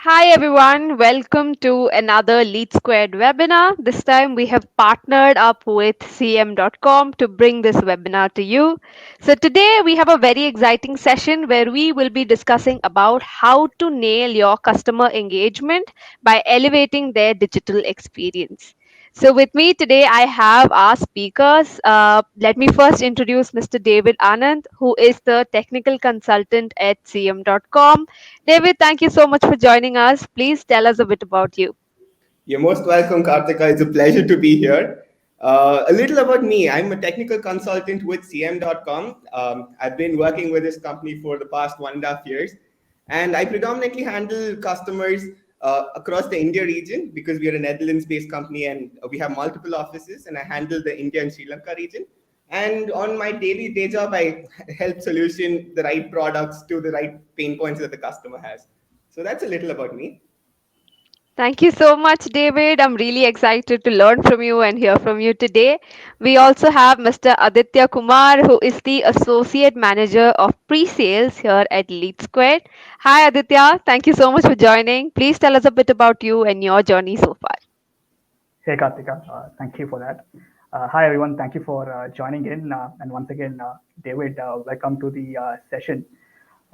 Hi everyone, welcome to another LeadSquared webinar. This time we have partnered up with CM.com to bring this webinar to you. So today we have a very exciting session where we will be discussing about how to nail your customer engagement by elevating their digital experience. So with me today I have our speakers. Let me first introduce Mr. David Anand, who is the technical consultant at CM.com. David, thank you so much for joining us. Please tell us a bit about you. You're most welcome, Kartika. It's a pleasure to be here. A little about me. I'm a technical consultant with CM.com. I've been working with this company for the past 1.5 years, and I predominantly handle customers across the India region because we are a Netherlands-based company and we have multiple offices, and I handle the India and Sri Lanka region. And on my daily day job, I help solution the right products to the right pain points that the customer has. So that's a little about me. Thank you so much, David. I'm really excited to learn from you and hear from you today. We also have Mr. Aditya Kumar, who is the Associate Manager of Pre-Sales here at LeadSquared. Hi, Aditya. Thank you so much for joining. Please tell us a bit about you and your journey so far. Hey Kartika, thank you for that. Hi everyone, thank you for joining in. And once again, David, welcome to the session.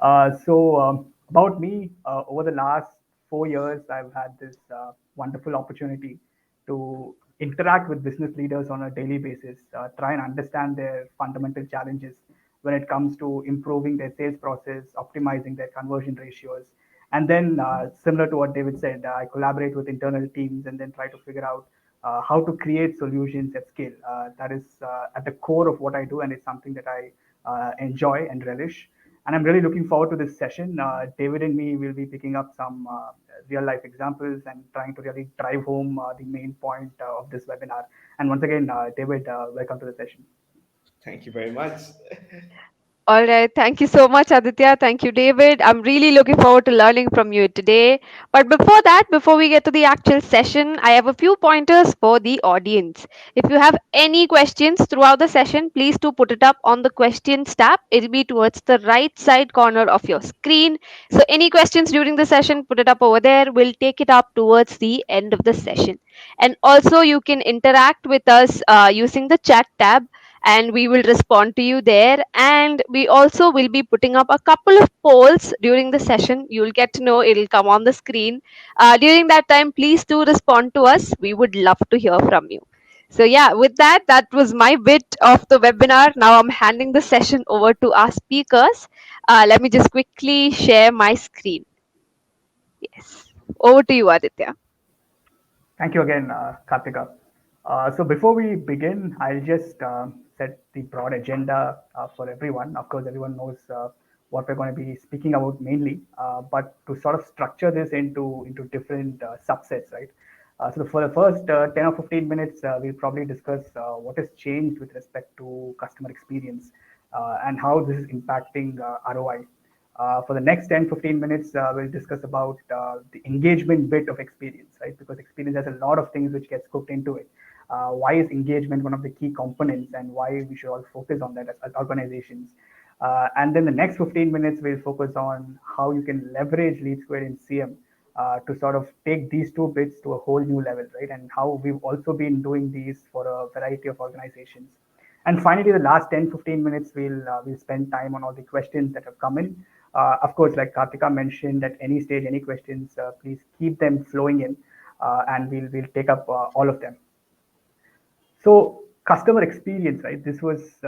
About me, over the last 4 years, I've had this wonderful opportunity to interact with business leaders on a daily basis, try and understand their fundamental challenges when it comes to improving their sales process, optimizing their conversion ratios. And then, similar to what David said, I collaborate with internal teams and then try to figure out how to create solutions at scale. That is at the core of what I do, and it's something that I enjoy and relish. And I'm really looking forward to this session. David and me will be picking up some real life examples and trying to really drive home the main point of this webinar. And once again, David, welcome to the session. Thank you very much. All right. Thank you so much, Aditya. Thank you, David. I'm really looking forward to learning from you today. But before that, before we get to the actual session, I have a few pointers for the audience. If you have any questions throughout the session, please do put it up on the questions tab. It'll be towards the right side corner of your screen. So, any questions during the session, put it up over there. We'll take it up towards the end of the session. And also, you can interact with us using the chat tab and we will respond to you there. And we also will be putting up a couple of polls during the session. You'll get to know, it'll come on the screen. During that time, please do respond to us. We would love to hear from you. So, yeah, with that, that was my bit of the webinar. Now I'm handing the session over to our speakers. Let me just quickly share my screen. Yes. Over to you, Aditya. Thank you again, Kartika. So before we begin, I'll just set the broad agenda for everyone. Of course, everyone knows what we're going to be speaking about mainly, but to sort of structure this into different subsets, right? So for the first 10 or 15 minutes, we'll probably discuss what has changed with respect to customer experience and how this is impacting ROI. For the next 10-15 minutes, we'll discuss about the engagement bit of experience, right? Because experience has a lot of things which gets cooked into it. Why is engagement one of the key components and why we should all focus on that as organizations? And then the next 15 minutes, we'll focus on how you can leverage LeadSquared in CM to sort of take these two bits to a whole new level, right? And how we've also been doing these for a variety of organizations. And finally, the last 10-15 minutes, we'll spend time on all the questions that have come in. Of course, like Kartika mentioned, at any stage, any questions, please keep them flowing in, and we'll take up all of them. So customer experience, right? This was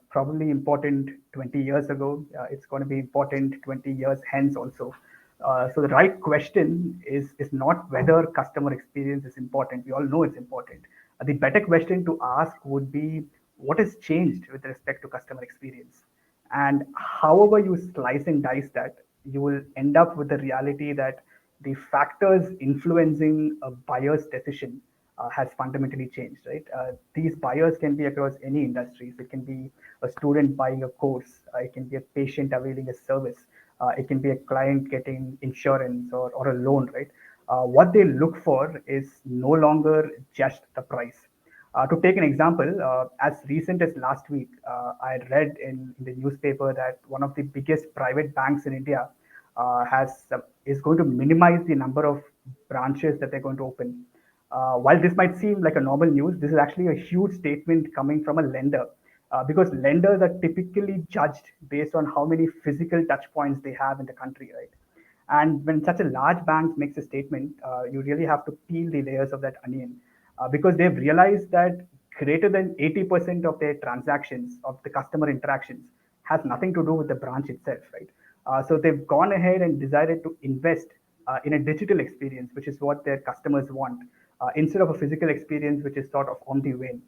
probably important 20 years ago. It's going to be important 20 years hence also. So the right question is not whether customer experience is important. We all know it's important. The better question to ask would be what has changed with respect to customer experience. And however you slice and dice that, you will end up with the reality that the factors influencing a buyer's decision has fundamentally changed, right? These buyers can be across any industries. It can be a student buying a course. It can be a patient availing a service. It can be a client getting insurance or a loan, right? What they look for is no longer just the price. To take an example, as recent as last week, I read in the newspaper that one of the biggest private banks in India is going to minimize the number of branches that they're going to open. While this might seem like a normal news, this is actually a huge statement coming from a lender, because lenders are typically judged based on how many physical touch points they have in the country, right? And when such a large bank makes a statement, you really have to peel the layers of that onion, because they've realized that greater than 80% of their transactions, of the customer interactions, has nothing to do with the branch itself, right? So they've gone ahead and decided to invest in a digital experience, which is what their customers want, instead of a physical experience, which is sort of on the wane.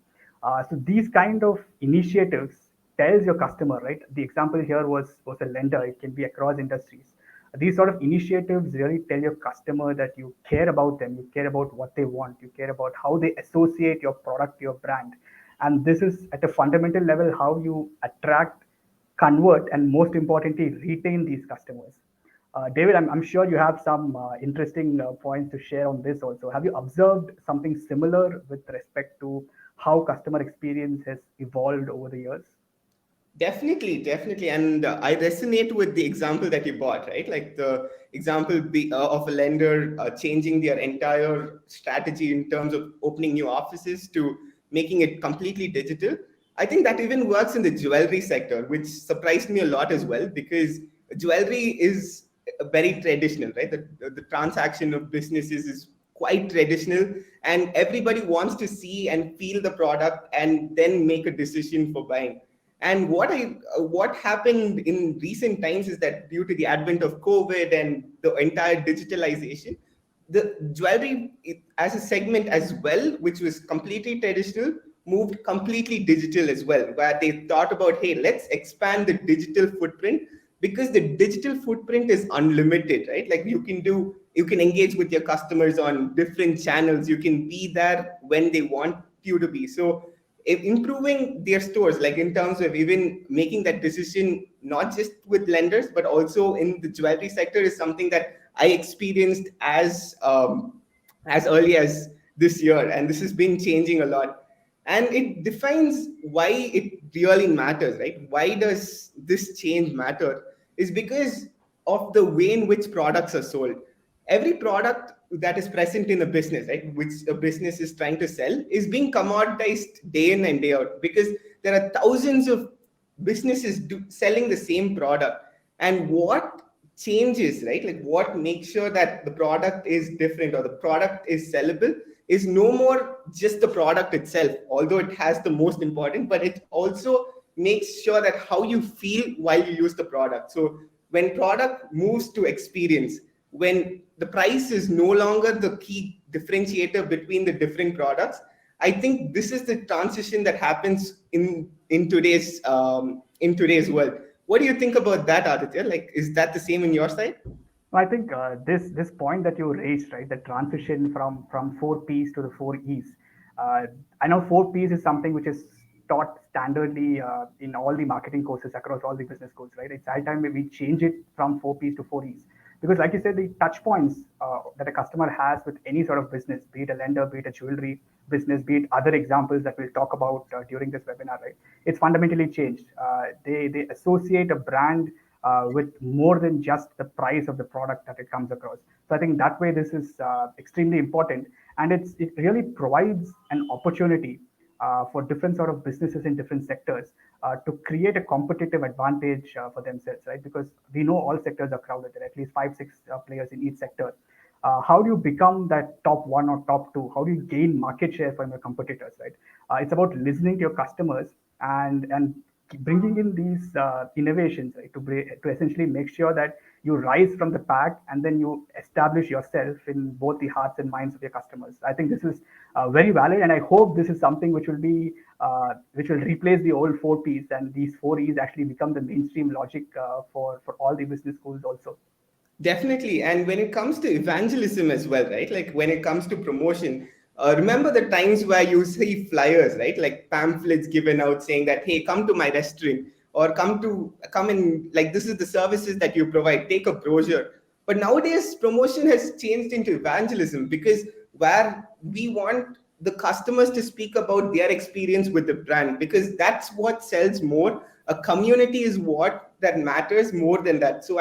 So these kind of initiatives tells your customer, right? The example here was a lender. It can be across industries. These sort of initiatives really tell your customer that you care about them, you care about what they want, you care about how they associate your product, your brand. And this is at a fundamental level how you attract, convert, and most importantly, retain these customers. David, I'm sure you have some interesting points to share on this also. Have you observed something similar with respect to how customer experience has evolved over the years? Definitely, definitely. And I resonate with the example that you brought, right? Like the example of a lender changing their entire strategy in terms of opening new offices to making it completely digital. I think that even works in the jewelry sector, which surprised me a lot as well, because jewelry is very traditional, right? The transaction of businesses is quite traditional, and everybody wants to see and feel the product and then make a decision for buying. And what happened in recent times is that due to the advent of COVID and the entire digitalization, the jewelry as a segment as well, which was completely traditional, moved completely digital as well, where they thought about, hey, let's expand the digital footprint, because the digital footprint is unlimited, right? Like you can engage with your customers on different channels. You can be there when they want you to be. So improving their stores, like in terms of even making that decision, not just with lenders, but also in the jewelry sector, is something that I experienced as early as this year, and this has been changing a lot. And it defines why it really matters, right? Why does this change matter? Is because of the way in which products are sold. Every product that is present in a business, right, which a business is trying to sell, is being commoditized day in and day out, because there are thousands of businesses selling the same product. And what changes, right, like what makes sure that the product is different or the product is sellable, is no more just the product itself, although it has the most important, but it also makes sure that how you feel while you use the product. So when product moves to experience, when the price is no longer the key differentiator between the different products, I think this is the transition that happens in today's world. What do you think about that, Aditya? Like, is that the same in your side? I think this point that you raised, right, the transition from four P's to the four E's. Uh, I know four P's is something which is taught standardly in all the marketing courses across all the business schools, right? It's high time we change it from four P's to four E's, because, like you said, the touch points that a customer has with any sort of business, be it a lender, be it a jewelry business, be it other examples that we'll talk about during this webinar, right? It's fundamentally changed. They associate a brand with more than just the price of the product that it comes across. So I think that way this is extremely important, and it really provides an opportunity for different sort of businesses in different sectors to create a competitive advantage for themselves, right? Because we know all sectors are crowded. There are at least 5, 6 players in each sector. How do you become that top one or top two? How do you gain market share from your competitors, right? It's about listening to your customers and bringing in these innovations, right, to essentially make sure that you rise from the pack and then you establish yourself in both the hearts and minds of your customers. I think this is very valid, and I hope this is something which will replace the old four P's, and these four E's actually become the mainstream logic for all the business schools also. Definitely. And when it comes to evangelism as well, right? Like when it comes to promotion, remember the times where you see flyers, right? Like pamphlets given out saying that, hey, come to my restaurant, or come in, like this is the services that you provide, take a brochure. But nowadays promotion has changed into evangelism, because where we want the customers to speak about their experience with the brand, because that's what sells more. A community is what that matters more than that. So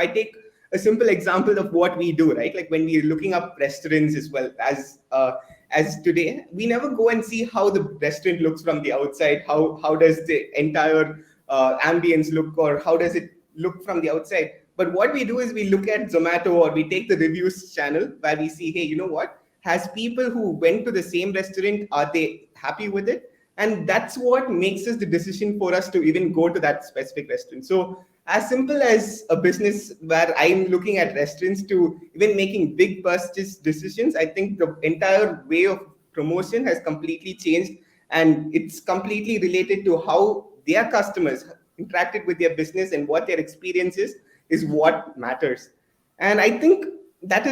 a simple example of what we do, right? Like when we're looking up restaurants as well as today, we never go and see how the restaurant looks from the outside. How does the entire ambience look, or how does it look from the outside? But what we do is we look at Zomato, or we take the reviews channel where we see, hey, you know what? Has people who went to the same restaurant, are they happy with it? And that's what makes us the decision for us to even go to that specific restaurant. So as simple as a business where I'm looking at restaurants to even making big purchase decisions, I think the entire way of promotion has completely changed, and it's completely related to how their customers interacted with their business, and what their experience is what matters. And I think that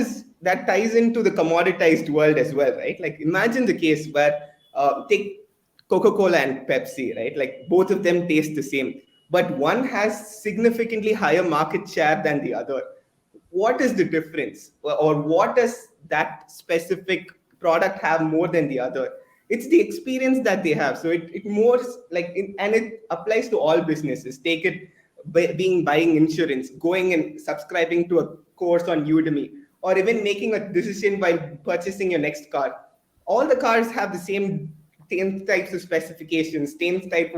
ties into the commoditized world as well, right? Like imagine the case where take Coca-Cola and Pepsi, right? Like both of them taste the same, but one has significantly higher market share than the other. What is the difference, or what does that specific product have more than the other? It's the experience that they have. So it more like and it applies to all businesses. Take it being buying insurance, going and subscribing to a course on Udemy, or even making a decision by purchasing your next car. All the cars have the same types of specifications, same type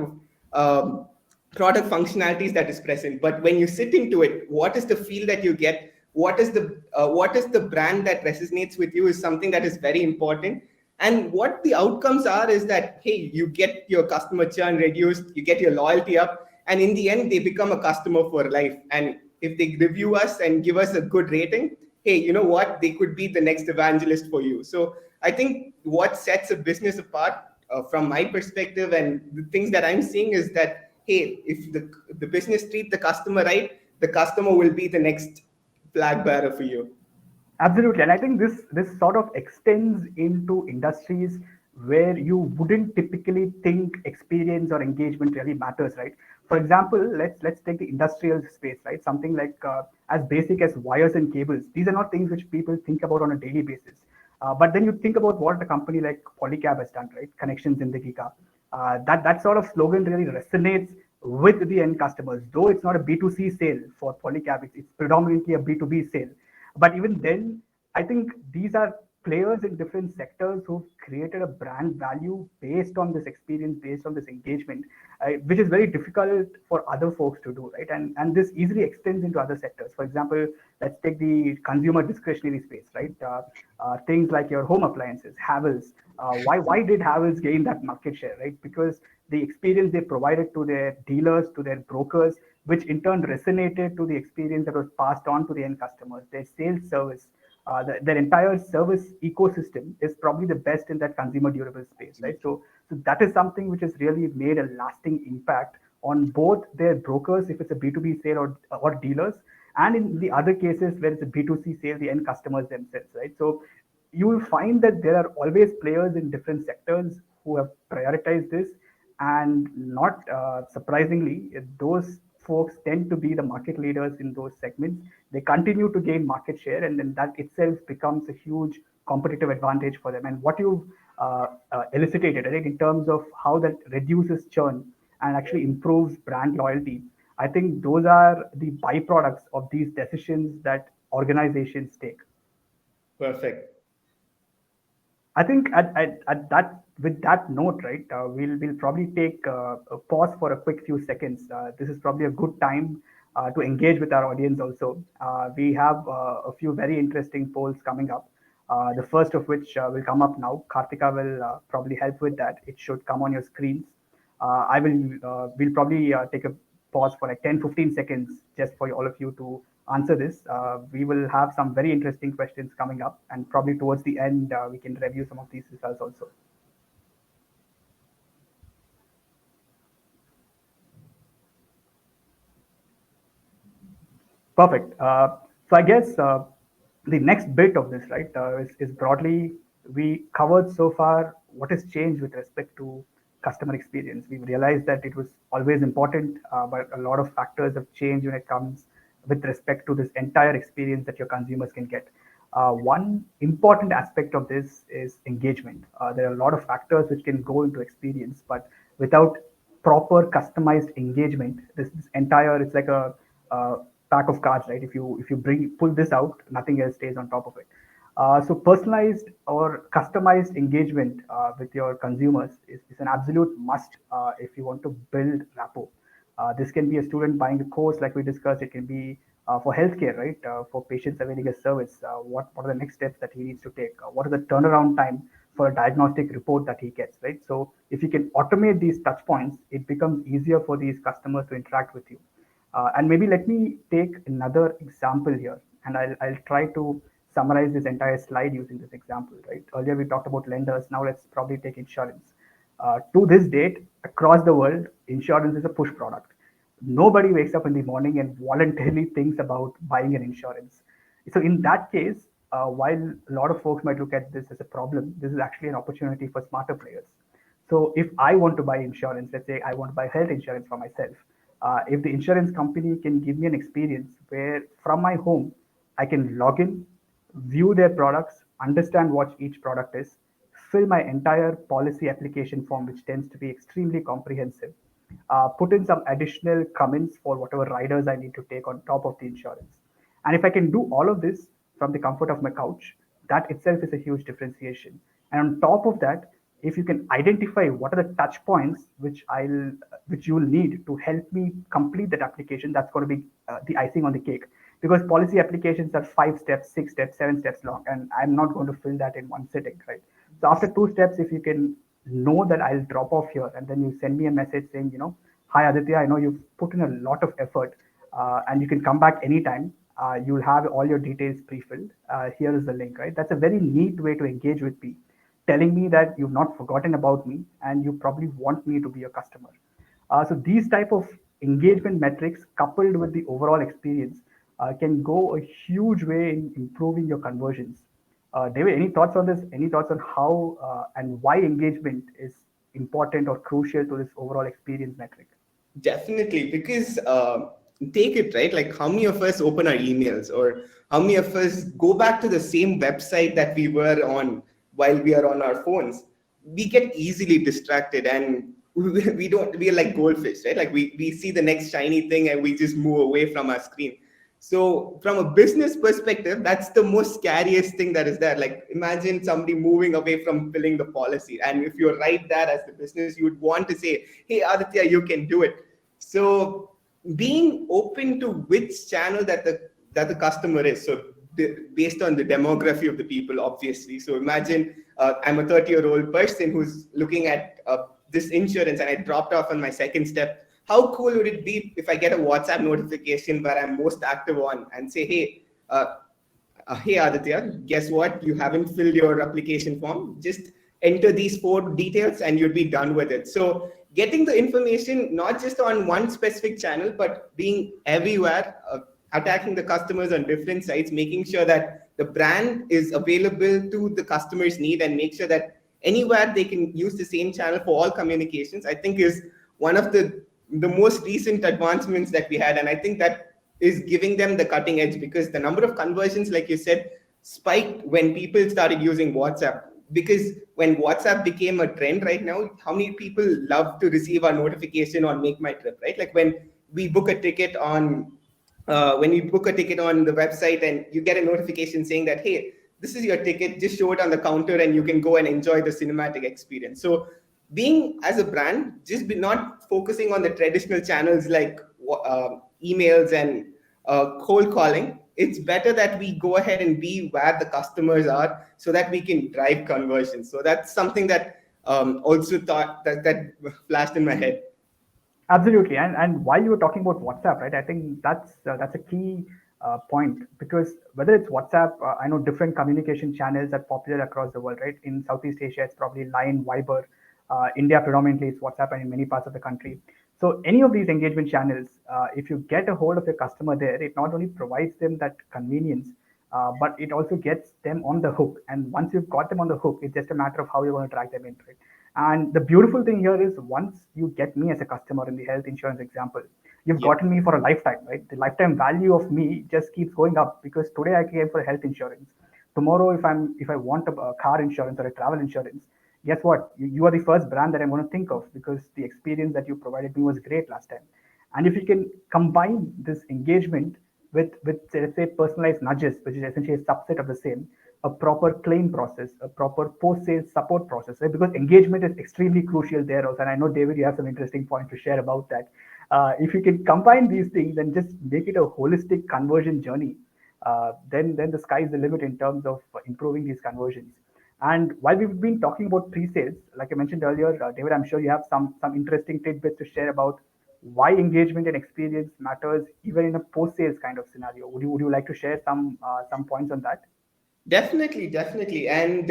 of product functionalities that is present. But when you sit into it, what is the feel that you get? What is the brand that resonates with you is something that is very important. And what the outcomes are is that, hey, you get your customer churn reduced, you get your loyalty up, and in the end, they become a customer for life. And if they review us and give us a good rating, hey, you know what? They could be the next evangelist for you. So I think what sets a business apart, from my perspective, and the things that I'm seeing is that, hey, if the business treat the customer right, the customer will be the next flag bearer for you. Absolutely, and I think this sort of extends into industries where you wouldn't typically think experience or engagement really matters, right? For example, let's take the industrial space, right? Something like as basic as wires and cables. These are not things which people think about on a daily basis. But then you think about what a company like Polycab has done, right? Connections in the Giga. That sort of slogan really resonates with the end customers. Though it's not a B2C sale for Polycab, it's predominantly a B2B sale. But even then, I think these are players in different sectors who've created a brand value based on this experience, based on this engagement, which is very difficult for other folks to do, right? And this easily extends into other sectors. For example, let's take the consumer discretionary space, right? Things like your home appliances, Havells. Why did Havells gain that market share, right? Because the experience they provided to their dealers, to their brokers, which in turn resonated to the experience that was passed on to the end customers, their sales service, their entire service ecosystem is probably the best in that consumer durable space, right? So that is something which has really made a lasting impact on both their brokers, if it's a B2B sale, or dealers, and in the other cases where it's a B2C sale, the end customers themselves, right? So you will find that there are always players in different sectors who have prioritized this, and not surprisingly, those folks tend to be the market leaders in those segments. They continue to gain market share, and then that itself becomes a huge competitive advantage for them. And what you've elucidated, right, in terms of how that reduces churn and actually improves brand loyalty, I think those are the byproducts of these decisions that organizations take. Perfect. I think at that with that note, right, we'll probably take a pause for a quick few seconds. This is probably a good time to engage with our audience also. We have a few very interesting polls coming up. The first of which will come up now. Kartika will probably help with that. It should come on your screens. We'll probably take a pause for like 10-15 seconds just for all of you to answer this. We will have some very interesting questions coming up, and probably towards the end, we can review some of these results also. Perfect. So I guess the next bit of this, right, is broadly we covered so far what has changed with respect to customer experience. We've realized that it was always important, but a lot of factors have changed when it comes with respect to this entire experience that your consumers can get. One important aspect of this is engagement. There are a lot of factors which can go into experience, but without proper customized engagement, this entire it's like a pack of cards, right? If you pull this out, nothing else stays on top of it. So personalized or customized engagement with your consumers is an absolute must if you want to build rapport. This can be a student buying a course, like we discussed. It can be for healthcare, right? For patients availing a service, what are the next steps that he needs to take? What is the turnaround time for a diagnostic report that he gets, right? So if you can automate these touch points, it becomes easier for these customers to interact with you. And maybe let me take another example here, and I'll try to summarize this entire slide using this example, right? Earlier we talked about lenders. Now let's probably take insurance. To this date, across the world, insurance is a push product. Nobody wakes up in the morning and voluntarily thinks about buying an insurance. So in that case, while a lot of folks might look at this as a problem, this is actually an opportunity for smarter players. So if I want to buy insurance, let's say I want to buy health insurance for myself, if the insurance company can give me an experience where from my home I can log in, view their products, understand what each product is, fill my entire policy application form, which tends to be extremely comprehensive, put in some additional comments for whatever riders I need to take on top of the insurance. And if I can do all of this from the comfort of my couch, that itself is a huge differentiation. And on top of that, if you can identify what are the touch points which you will need to help me complete that application, that's going to be the icing on the cake. Because policy applications are 5 steps, 6 steps, 7 steps long, and I'm not going to fill that in one sitting, right? So after 2 steps, if you can know that I'll drop off here, and then you send me a message saying, hi Aditya, I know you've put in a lot of effort, and you can come back anytime. You'll have all your details pre-filled. Here is the link, right? That's a very neat way to engage with me, telling me that you've not forgotten about me and you probably want me to be a customer. So these type of engagement metrics coupled with the overall experience can go a huge way in improving your conversions. David, any thoughts on this? Any thoughts on how and why engagement is important or crucial to this overall experience metric? Definitely, because take it right. Like, how many of us open our emails, or how many of us go back to the same website that we were on while we are on our phones? We get easily distracted, and we don't. We are like goldfish, right? Like we see the next shiny thing, and we just move away from our screen. So, from a business perspective, that's the most scariest thing that is there. Like, imagine somebody moving away from filling the policy. And if you're right there as the business, you would want to say, hey, Aditya, you can do it. So, being open to which channel that the customer is. So, based on the demography of the people, obviously. So, imagine I'm a 30-year-old person who's looking at this insurance, and I dropped off on my second step. How cool would it be if I get a WhatsApp notification where I'm most active on and say, hey Aditya, guess what? You haven't filled your application form. Just enter these 4 details and you'd be done with it. So getting the information, not just on one specific channel, but being everywhere, attacking the customers on different sites, making sure that the brand is available to the customer's need, and make sure that anywhere they can use the same channel for all communications, I think is one of the most recent advancements that we had. And I think that is giving them the cutting edge, because the number of conversions, like you said, spiked when people started using WhatsApp. Because when WhatsApp became a trend right now, how many people love to receive our notification on Make My Trip, right? Like when we book a ticket on the website, and you get a notification saying that, hey, this is your ticket, just show it on the counter and you can go and enjoy the cinematic experience. So being as a brand, just be not focusing on the traditional channels like emails and cold calling. It's better that we go ahead and be where the customers are, so that we can drive conversions. So that's something that also thought that flashed in my head. Absolutely, and while you were talking about WhatsApp, right? I think that's a key point, because whether it's WhatsApp, I know different communication channels are popular across the world, right? In Southeast Asia, it's probably Line, Viber. India predominantly it's WhatsApp, and in many parts of the country. So any of these engagement channels, if you get a hold of your customer there, it not only provides them that convenience, but it also gets them on the hook. And once you've got them on the hook, it's just a matter of how you're going to drag them into it. And the beautiful thing here is, once you get me as a customer in the health insurance example, you've Yeah. gotten me for a lifetime, right? The lifetime value of me just keeps going up, because today I came for health insurance. Tomorrow, if I want a car insurance or a travel insurance, guess what? You are the first brand that I'm going to think of, because the experience that you provided me was great last time. And if you can combine this engagement with let's say personalized nudges, which is essentially a subset of the same, a proper claim process, a proper post-sales support process, right? Because engagement is extremely crucial there also. And I know, David, you have some interesting point to share about that. If you can combine these things and just make it a holistic conversion journey, then the sky is the limit in terms of improving these conversions. And while we've been talking about pre-sales, like I mentioned earlier, David, I'm sure you have some interesting tidbits to share about why engagement and experience matters even in a post-sales kind of scenario. Would you like to share some points on that? Definitely, definitely. And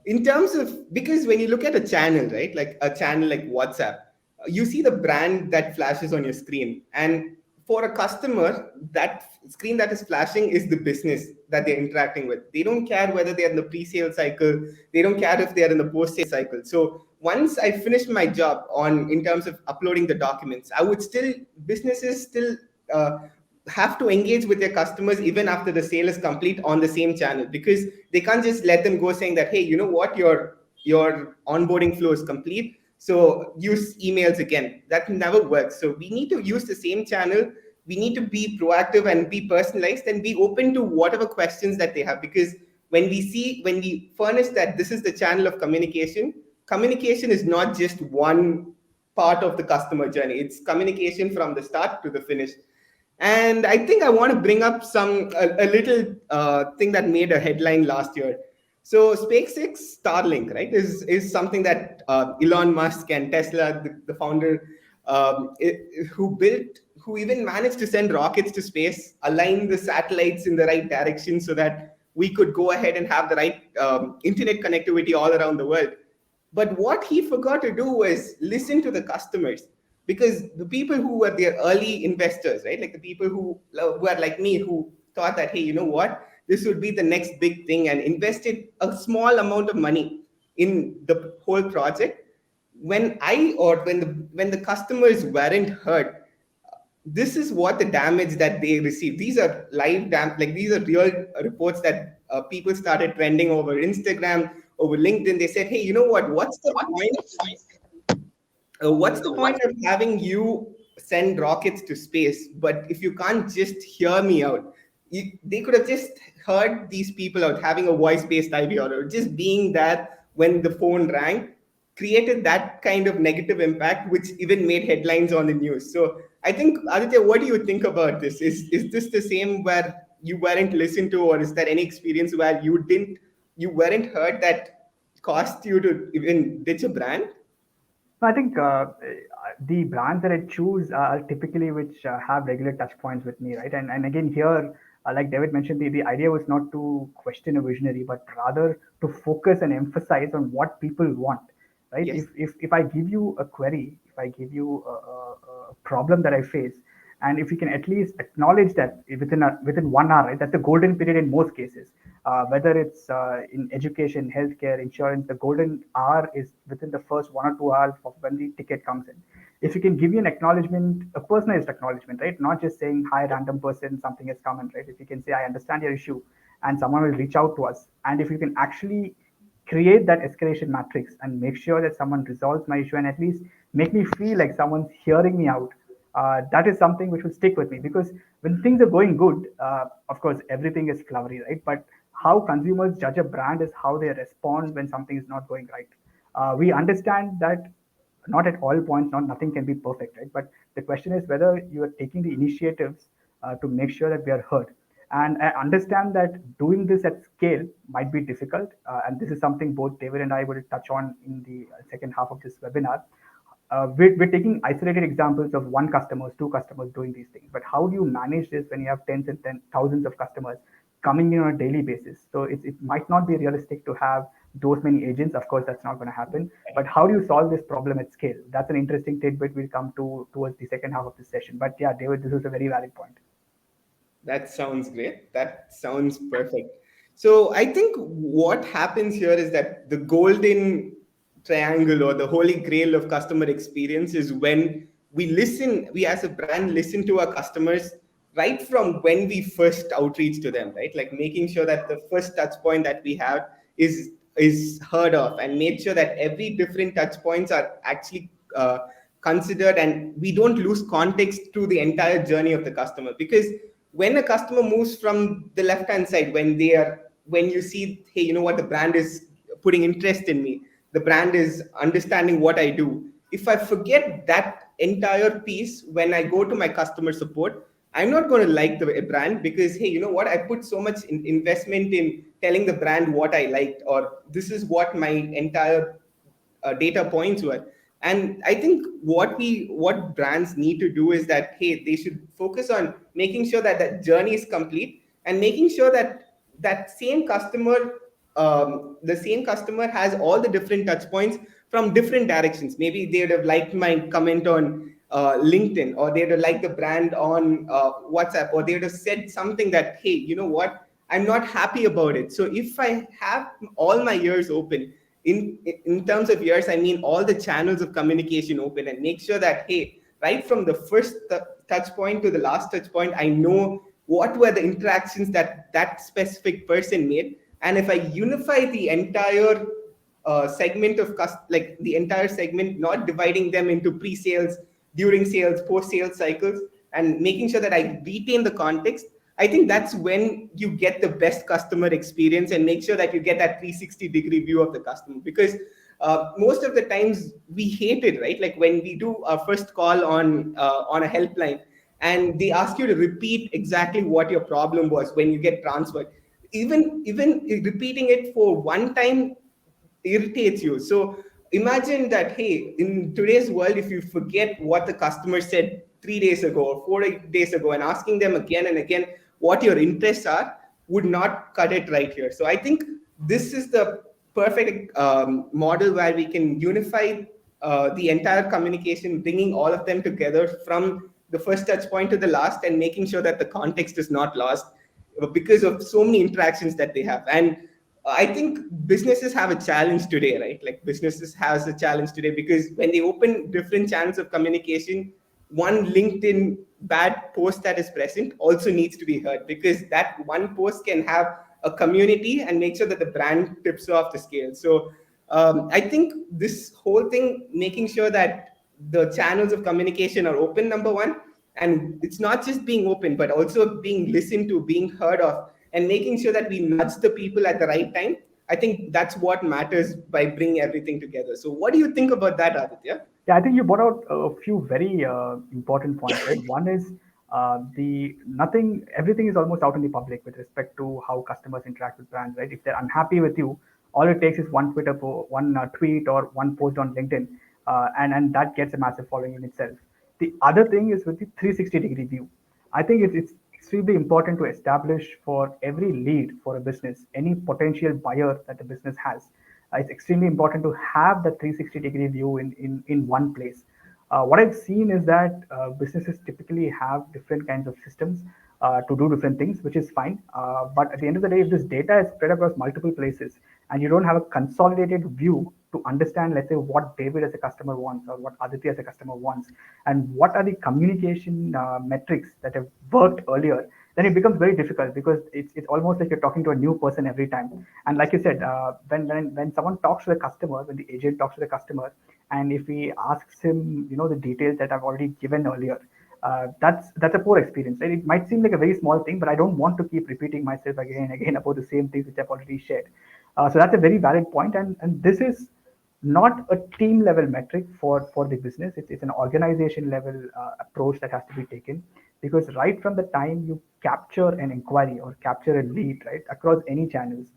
in terms of, because when you look at a channel, right, like a channel like WhatsApp, you see the brand that flashes on your screen. And for a customer, that screen that is flashing is the business that they're interacting with. They don't care whether they're in the pre sale cycle, they don't care if they're in the post sale cycle. So once I finished my job on in terms of uploading the documents, I would still, businesses still uh, have to engage with their customers even after the sale is complete on the same channel, because they can't just let them go saying that, hey, you know what, your onboarding flow is complete, so use emails again. That never works. So we need to use the same channel. We need to be proactive and be personalized and be open to whatever questions that they have, because when we furnish that this is the channel of communication, communication is not just one part of the customer journey. It's communication from the start to the finish. And I think I want to bring up a little thing that made a headline last year. So SpaceX Starlink, right, is something that Elon Musk and Tesla, the founder, who even managed to send rockets to space, align the satellites in the right direction so that we could go ahead and have the right internet connectivity all around the world. But what he forgot to do was listen to the customers, because the people who were the early investors, right, like the people who are like me, who thought that, hey, you know what, this would be the next big thing, and invested a small amount of money in the whole project. When the customers weren't heard, this is what the damage that they received. These are like these are real reports that people started trending over Instagram, over LinkedIn. They said, hey, you know what, what's the point of having you send rockets to space, but if you can't just hear me out? They could have just heard these people out, having a voice based IVR, or just being there when the phone rang, created that kind of negative impact, which even made headlines on the news. So I think, Aditya, what do you think about this? Is this the same where you weren't listened to, or is there any experience where you weren't heard that cost you to even ditch a brand? I think the brands that I choose are typically which have regular touch points with me, right? And again here, like David mentioned, the idea was not to question a visionary, but rather to focus and emphasize on what people want, right? Yes. If I give you a query, if I give you a problem that I face, and if you can at least acknowledge that within 1 hour, right? That's the golden period in most cases. Whether it's in education, healthcare, insurance, the golden hour is within the first 1 or 2 hours of when the ticket comes in. If you can give you an acknowledgement, a personalized acknowledgement, right? Not just saying, hi, random person, something has come in, right? If you can say, I understand your issue, and someone will reach out to us. And if you can actually create that escalation matrix and make sure that someone resolves my issue and at least make me feel like someone's hearing me out, that is something which will stick with me. Because when things are going good, of course everything is flowery, right? But how consumers judge a brand is how they respond when something is not going right. We understand that not at all points, not nothing can be perfect, right? But the question is whether you are taking the initiatives to make sure that we are heard. And I understand that doing this at scale might be difficult, and this is something both David and I will touch on in the second half of this webinar. We're taking isolated examples of one customers, two customers doing these things. But how do you manage this when you have tens and thousands of customers coming in on a daily basis? So it might not be realistic to have those many agents. Of course, that's not going to happen. But how do you solve this problem at scale? That's an interesting tidbit we'll come to towards the second half of this session. But yeah, David, this is a very valid point. That sounds great. That sounds perfect. So I think what happens here is that the golden triangle, or the holy grail of customer experience, is when we as a brand listen to our customers right from when we first outreach to them, right? Like making sure that the first touch point that we have is heard of, and make sure that every different touch points are actually considered, and we don't lose context to the entire journey of the customer. Because when a customer moves from the left hand side, when you see, hey, you know what, the brand is putting interest in me, the brand is understanding what I do. If I forget that entire piece when I go to my customer support, I'm not going to like the brand, because hey, you know what, I put so much investment in telling the brand what I liked, or this is what my entire data points were. And I think what brands need to do is that, hey, they should focus on making sure that that journey is complete, and making sure that that same customer, the same customer has all the different touch points from different directions. Maybe they would have liked my comment on LinkedIn, or they would have liked the brand on WhatsApp, or they would have said something that, hey, you know what, I'm not happy about it. So if I have all my ears open, in terms of years, I mean all the channels of communication open, and make sure that, hey, right from the first touch point to the last touch point, I know what were the interactions that that specific person made. And if I unify the entire segment of like the entire segment, not dividing them into pre-sales, during sales, post-sales cycles, and making sure that I retain the context, I think that's when you get the best customer experience, and make sure that you get that 360-degree view of the customer. Because most of the times we hate it, right? Like when we do our first call on a helpline, and they ask you to repeat exactly what your problem was when you get transferred. Even repeating it for one time irritates you. So imagine that, hey, in today's world, if you forget what the customer said 3 days ago or 4 days ago, and asking them again and again what your interests are, would not cut it right here. So I think this is the perfect model where we can unify the entire communication, bringing all of them together from the first touch point to the last, and making sure that the context is not lost because of so many interactions that they have. And I think businesses have a challenge today, right? Like businesses has a challenge today, because when they open different channels of communication, one LinkedIn bad post that is present also needs to be heard, because that one post can have a community and make sure that the brand tips off the scale. So I think this whole thing, making sure that the channels of communication are open, number one, and it's not just being open, but also being listened to, being heard of, and making sure that we nudge the people at the right time. I think that's what matters by bringing everything together. So what do you think about that, Aditya? Yeah, I think you brought out a few very important points, right? One is the nothing, everything is almost out in the public with respect to how customers interact with brands, right? If they're unhappy with you, all it takes is one tweet or one post on LinkedIn, and that gets a massive following in itself. The other thing is with the 360-degree view. I think it's extremely important to establish for every lead for a business, any potential buyer that the business has. It's extremely important to have the 360-degree view in one place. What I've seen is that businesses typically have different kinds of systems to do different things, which is fine. But at the end of the day, if this data is spread across multiple places and you don't have a consolidated view to understand, let's say, what David as a customer wants or what Aditya as a customer wants, and what are the communication metrics that have worked earlier, then it becomes very difficult, because it's almost like you're talking to a new person every time. And like you said, when someone talks to the customer, when the agent talks to the customer, and if he asks him, the details that I've already given earlier, that's a poor experience. Right? It might seem like a very small thing, but I don't want to keep repeating myself again and again about the same things which I've already shared. So that's a very valid point, and this is not a team level metric for the business. It's an organization level approach that has to be taken, because right from the time you capture an inquiry or capture a lead, right, across any channels,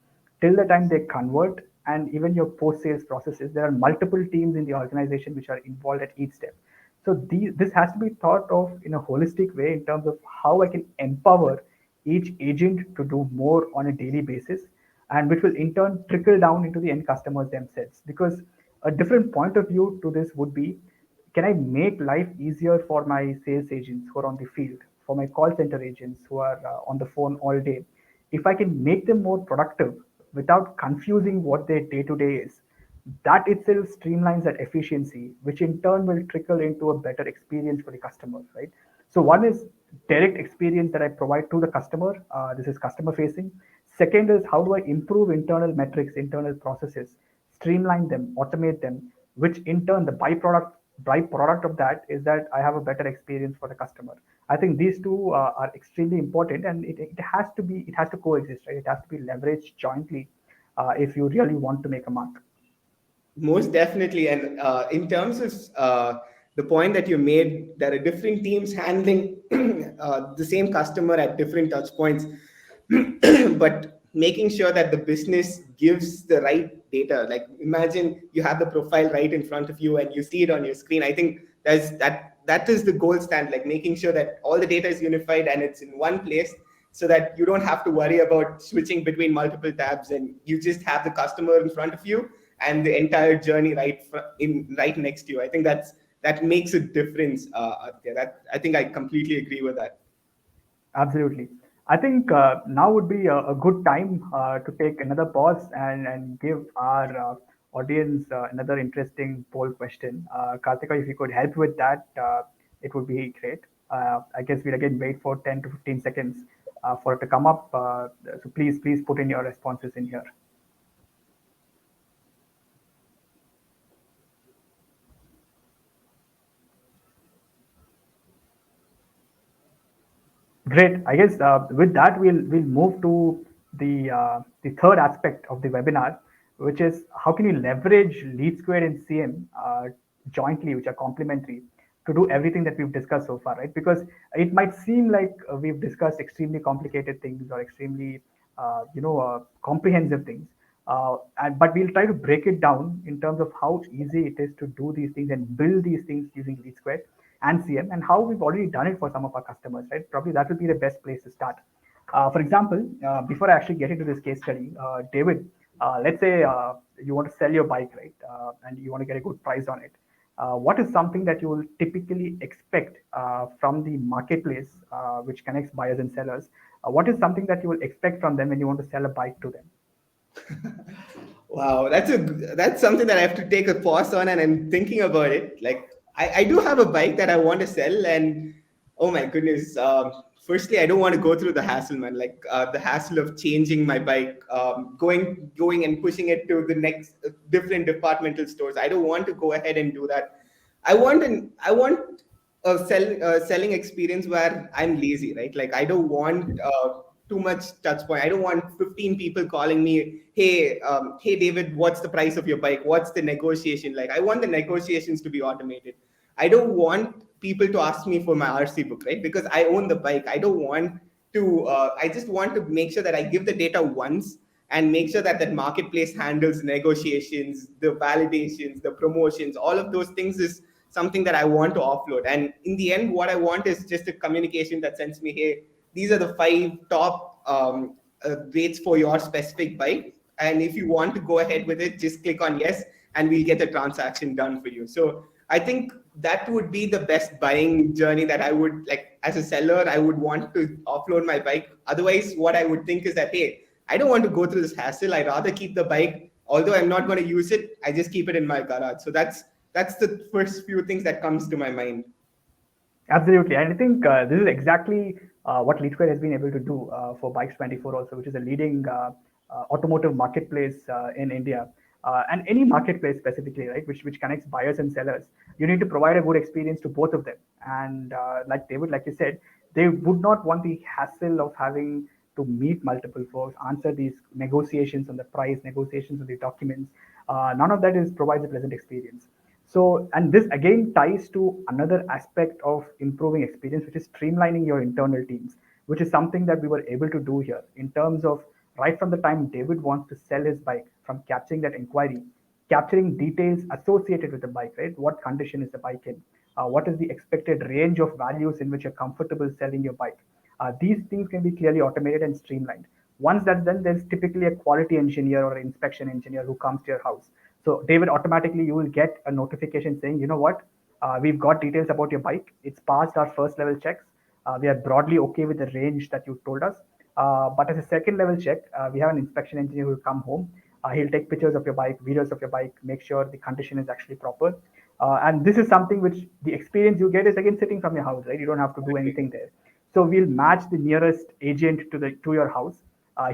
till the time they convert, and even your post sales processes, there are multiple teams in the organization which are involved at each step. So this has to be thought of in a holistic way in terms of how I can empower each agent to do more on a daily basis, and which will in turn trickle down into the end customers themselves. Because a different point of view to this would be, can I make life easier for my sales agents who are on the field, for my call center agents who are on the phone all day? If I can make them more productive without confusing what their day to day is, that itself streamlines that efficiency, which in turn will trickle into a better experience for the customer, right? So one is direct experience that I provide to the customer. This is customer facing. Second is, how do I improve internal metrics, internal processes, streamline them, automate them, which in turn the byproduct of that is that I have a better experience for the customer. I think these two are extremely important, and it has to coexist, right? It has to be leveraged jointly if you really want to make a mark. Most definitely. And in terms of the point that you made, there are different teams handling the same customer at different touch points, but making sure that the business gives the right data. Like imagine you have the profile right in front of you and you see it on your screen. I think that is the gold stand, like making sure that all the data is unified and it's in one place so that you don't have to worry about switching between multiple tabs, and you just have the customer in front of you and the entire journey right next to you. I think that makes a difference. That I think I completely agree with that. Absolutely. I think now would be a good time to take another pause and give our audience another interesting poll question. Kartika, if you could help with that, it would be great. I guess we'll again wait for 10 to 15 seconds for it to come up. So please put in your responses in here. Great. I guess with that, we'll move to the third aspect of the webinar, which is how can you leverage LeadSquared and CM jointly, which are complementary, to do everything that we've discussed so far, right? Because it might seem like we've discussed extremely complicated things or extremely comprehensive things, but we'll try to break it down in terms of how easy it is to do these things and build these things using LeadSquared and CM, and how we've already done it for some of our customers, right? Probably that will be the best place to start. For example, before I actually get into this case study, David, let's say you want to sell your bike, right? And you want to get a good price on it. What is something that you will typically expect from the marketplace, which connects buyers and sellers? What is something that you will expect from them when you want to sell a bike to them? Wow, that's something that I have to take a pause on, and I'm thinking about it. Like I do have a bike that I want to sell, and oh my goodness. Firstly, I don't want to go through the hassle, man. Like the hassle of changing my bike, going and pushing it to the next different departmental stores. I don't want to go ahead and do that. I want a selling experience where I'm lazy, right? Like I don't want too much touch point. I don't want 15 people calling me, hey David, what's the price of your bike? What's the negotiation? Like I want the negotiations to be automated. I don't want people to ask me for my RC book, right? Because I own the bike. I don't want to. I just want to make sure that I give the data once and make sure that that marketplace handles negotiations, the validations, the promotions, all of those things is something that I want to offload. And in the end, what I want is just a communication that sends me, hey, these are the 5 top rates for your specific bike. And if you want to go ahead with it, just click on yes, and we'll get the transaction done for you. So I think that would be the best buying journey that I would like as a seller. I would want to offload my bike. Otherwise, what I would think is that, hey, I don't want to go through this hassle. I'd rather keep the bike. Although I'm not going to use it, I just keep it in my garage. So that's the first few things that comes to my mind. Absolutely, and I think this is exactly what LeadSquare has been able to do for Bikes24 also, which is a leading automotive marketplace in India, and any marketplace specifically, right, which connects buyers and sellers. You need to provide a good experience to both of them, and like David, like you said, they would not want the hassle of having to meet multiple folks, answer these negotiations on the price, negotiations on the documents. None of that is provides a pleasant experience. So, and this again ties to another aspect of improving experience, which is streamlining your internal teams, which is something that we were able to do here in terms of right from the time David wants to sell his bike, from capturing that inquiry, capturing details associated with the bike, right? What condition is the bike in? What is the expected range of values in which you're comfortable selling your bike? These things can be clearly automated and streamlined. Once that's done, there's typically a quality engineer or an inspection engineer who comes to your house. So David, automatically you will get a notification saying, you know what, we've got details about your bike. It's passed our first level checks. We are broadly okay with the range that you told us. But as a second level check, we have an inspection engineer who will come home. He'll take pictures of your bike, videos of your bike, make sure the condition is actually proper. And this is something which the experience you get is again sitting from your house, right? You don't have to do anything there. So we'll match the nearest agent to your house.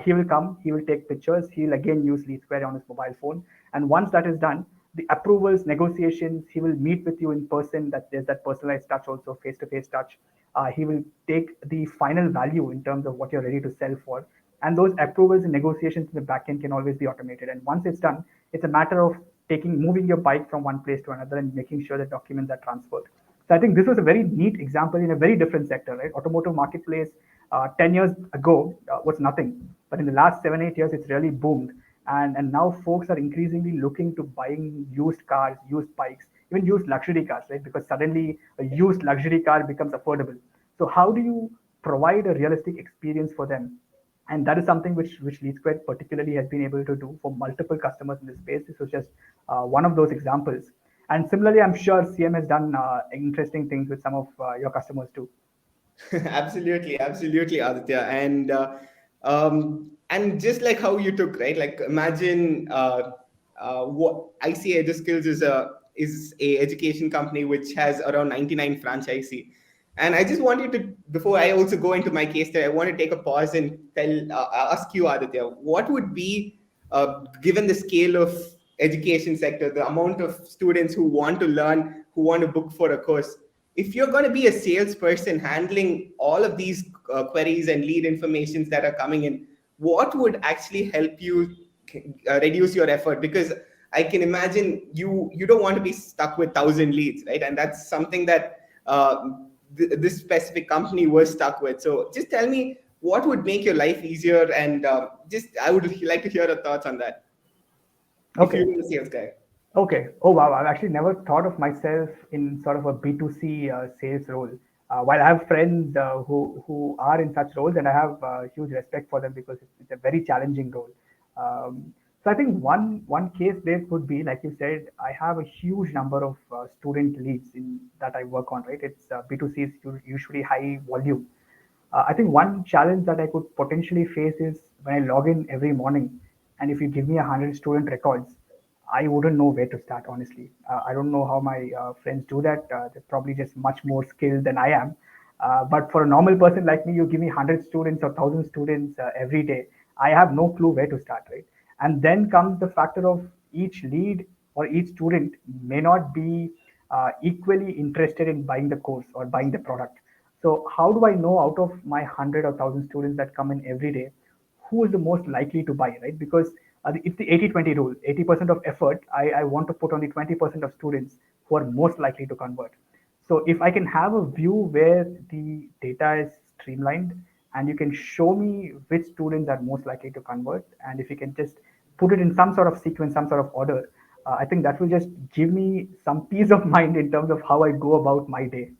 He will come, he will take pictures, he'll again use LeadSquare on his mobile phone. And once that is done, the approvals, negotiations, he will meet with you in person. That there's that personalized touch, also face-to-face touch. He will take the final value in terms of what you're ready to sell for. And those approvals and negotiations in the backend can always be automated. And once it's done, it's a matter of moving your bike from one place to another and making sure that documents are transferred. So I think this was a very neat example in a very different sector, right? Automotive marketplace 10 years ago was nothing, but in the last 7, 8 years, it's really boomed. And now folks are increasingly looking to buying used cars, used bikes, even used luxury cars, right? Because suddenly a used luxury car becomes affordable. So how do you provide a realistic experience for them? And that is something which LeadSquared particularly has been able to do for multiple customers in this space. This was just one of those examples. And similarly, I'm sure CM has done interesting things with some of your customers too. Absolutely, absolutely, Aditya. And just like how you took, right? Like imagine what ICA Eduskills is a education company which has around 99 franchisee. And I just want you to, before I also go into my case study, I want to take a pause and ask you, Aditya, what would be, given the scale of education sector, the amount of students who want to learn, who want to book for a course, if you're going to be a salesperson handling all of these queries and lead informations that are coming in, what would actually help you reduce your effort? Because I can imagine you don't want to be stuck with 1,000 leads, right? And that's something that this specific company was stuck with. So just tell me what would make your life easier, and just I would like to hear your thoughts on that if Okay. you were a sales guy. Okay. Oh, wow. I've actually never thought of myself in sort of a B2C sales role. While I have friends who are in such roles, and I have huge respect for them because it's a very challenging role. So I think one case there could be, like you said, I have a huge number of student leads in that I work on. Right, it's B2C is usually high volume. I think one challenge that I could potentially face is when I log in every morning, and if you give me 100 student records, I wouldn't know where to start, honestly. I don't know how my friends do that. They're probably just much more skilled than I am. But for a normal person like me, you give me 100 students or 1,000 students every day, I have no clue where to start, right? And then comes the factor of each lead or each student may not be equally interested in buying the course or buying the product. So how do I know out of my 100 or 1,000 students that come in every day, who is the most likely to buy, right? Because it's the 80-20 rule. 80% of effort I want to put on the 20% of students who are most likely to convert. So if I can have a view where the data is streamlined and you can show me which students are most likely to convert, and if you can just put it in some sort of sequence, some sort of order, I think that will just give me some peace of mind in terms of how I go about my day.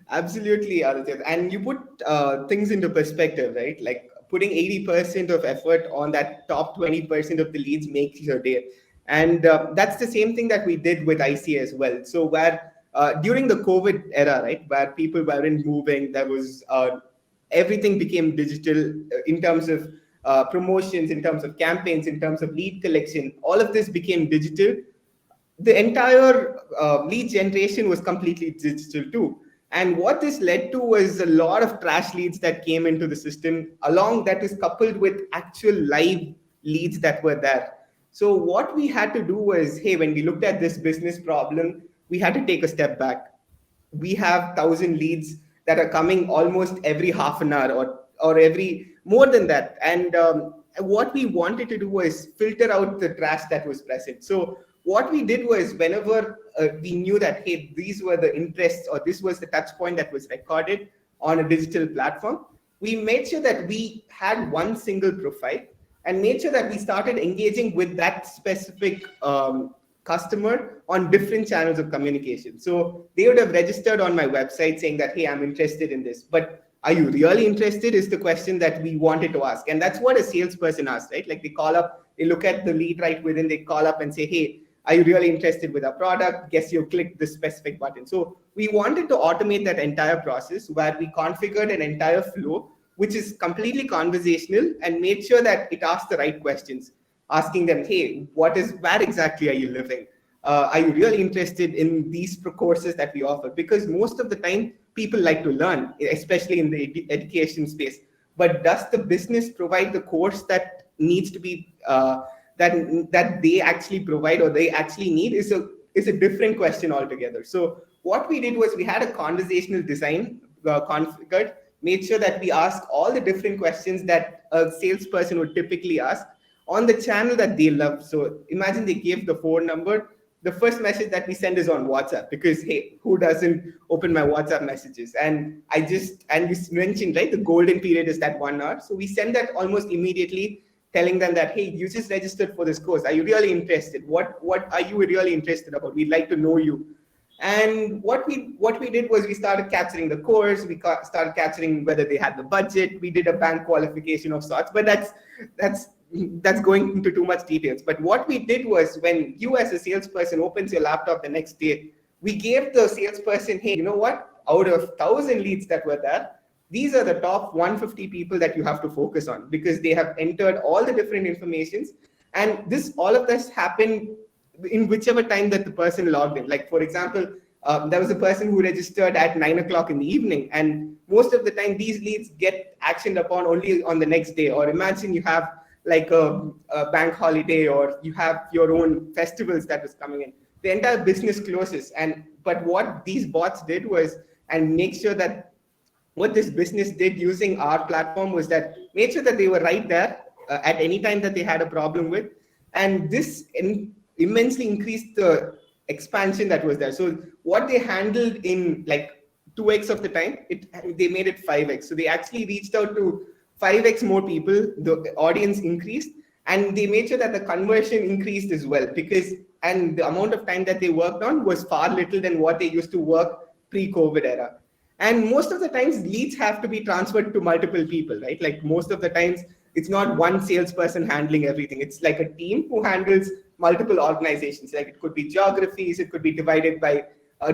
Absolutely, Aditya. And you put things into perspective, right? Like putting 80% of effort on that top 20% of the leads makes your day. And that's the same thing that we did with IC as well. So where during the COVID era, right, where people weren't moving, there was everything became digital in terms of promotions, in terms of campaigns, in terms of lead collection. All of this became digital. The entire lead generation was completely digital too. And what this led to was a lot of trash leads that came into the system, along that is coupled with actual live leads that were there. So what we had to do was, hey, when we looked at this business problem, we had to take a step back. We have 1,000 leads that are coming almost every half an hour, or every more than that. And what we wanted to do was filter out the trash that was present. So what we did was, whenever we knew that, hey, these were the interests, or this was the touch point that was recorded on a digital platform, we made sure that we had one single profile and made sure that we started engaging with that specific customer on different channels of communication. So they would have registered on my website saying that, hey, I'm interested in this, but are you really interested is the question that we wanted to ask. And that's what a salesperson asks, right? Like they call up, they look at the lead right within, they call up and say, hey, are you really interested with our product? Guess you click this specific button. So we wanted to automate that entire process where we configured an entire flow, which is completely conversational, and made sure that it asks the right questions, asking them, hey, where exactly are you living? Are you really interested in these courses that we offer? Because most of the time, people like to learn, especially in the education space. But does the business provide the course that needs to be that they actually provide or they actually need is a different question altogether. So what we did was we had a conversational design configured, made sure that we ask all the different questions that a salesperson would typically ask on the channel that they love. So imagine they gave the phone number. The first message that we send is on WhatsApp because hey, who doesn't open my WhatsApp messages? And you mentioned right, the golden period is that 1 hour. So we send that almost immediately, telling them that hey, you just registered for this course. Are you really interested? What are you really interested about? We'd like to know you. And what we did was we started capturing the course. We started capturing whether they had the budget. We did a bank qualification of sorts, but that's that's going into too much details. But what we did was when you as a salesperson opens your laptop the next day, we gave the salesperson, hey, you know what? Out of 1,000 leads that were there, these are the top 150 people that you have to focus on because they have entered all the different informations. And all of this happened in whichever time that the person logged in. Like, for example, there was a person who registered at 9 o'clock in the evening, and most of the time these leads get actioned upon only on the next day. Or imagine you have like a bank holiday, or you have your own festivals that was coming in. The entire business closes. But what these bots did was, and make sure that what this business did using our platform was that made sure that they were right there at any time that they had a problem with. And this immensely increased the expansion that was there. So what they handled in like 2x of the time, they made it 5x. So they actually reached out to 5x more people, the audience increased, and they made sure that the conversion increased as well, and the amount of time that they worked on was far little than what they used to work pre-COVID era. And most of the times leads have to be transferred to multiple people, right? Like most of the times it's not one salesperson handling everything. It's like a team who handles multiple organizations. Like it could be geographies, it could be divided by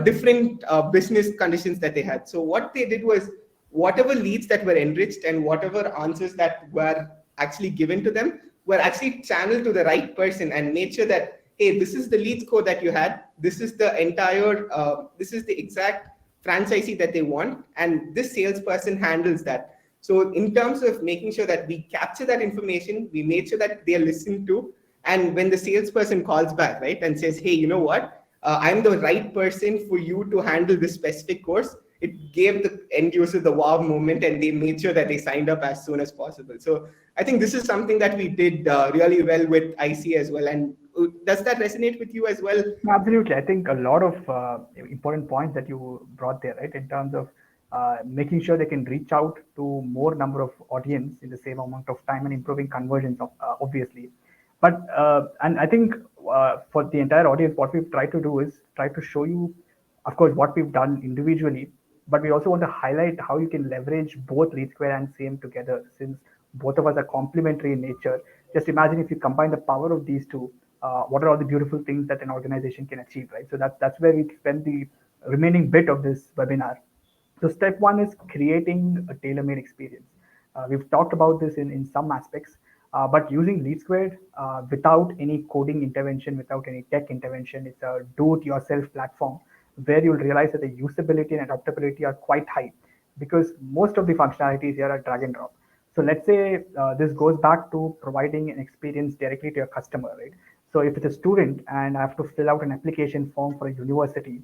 different business conditions that they had. So what they did was whatever leads that were enriched and whatever answers that were actually given to them were actually channeled to the right person and made sure that, hey, this is the lead score that you had. This is the this is the exact franchisee that they want. And this salesperson handles that. So in terms of making sure that we capture that information, we made sure that they are listened to. And when the salesperson calls back, right, and says, hey, you know what, I'm the right person for you to handle this specific course, it gave the end user the wow moment, and they made sure that they signed up as soon as possible. So I think this is something that we did really well with IC as well. And does that resonate with you as well? Absolutely. I think a lot of important points that you brought there, right, in terms of making sure they can reach out to more number of audience in the same amount of time and improving conversions, obviously. But and I think for the entire audience, what we've tried to do is try to show you, of course, what we've done individually, but we also want to highlight how you can leverage both LeadSquared and SAME together, since both of us are complementary in nature. Just imagine if you combine the power of these two, what are all the beautiful things that an organization can achieve, right? So that's where we spend the remaining bit of this webinar. So step one is creating a tailor-made experience. We've talked about this in some aspects, but using LeadSquared without any coding intervention, without any tech intervention, it's a do-it-yourself platform where you'll realize that the usability and adaptability are quite high because most of the functionalities here are drag and drop. So let's say this goes back to providing an experience directly to your customer, right? So if it's a student and I have to fill out an application form for a university,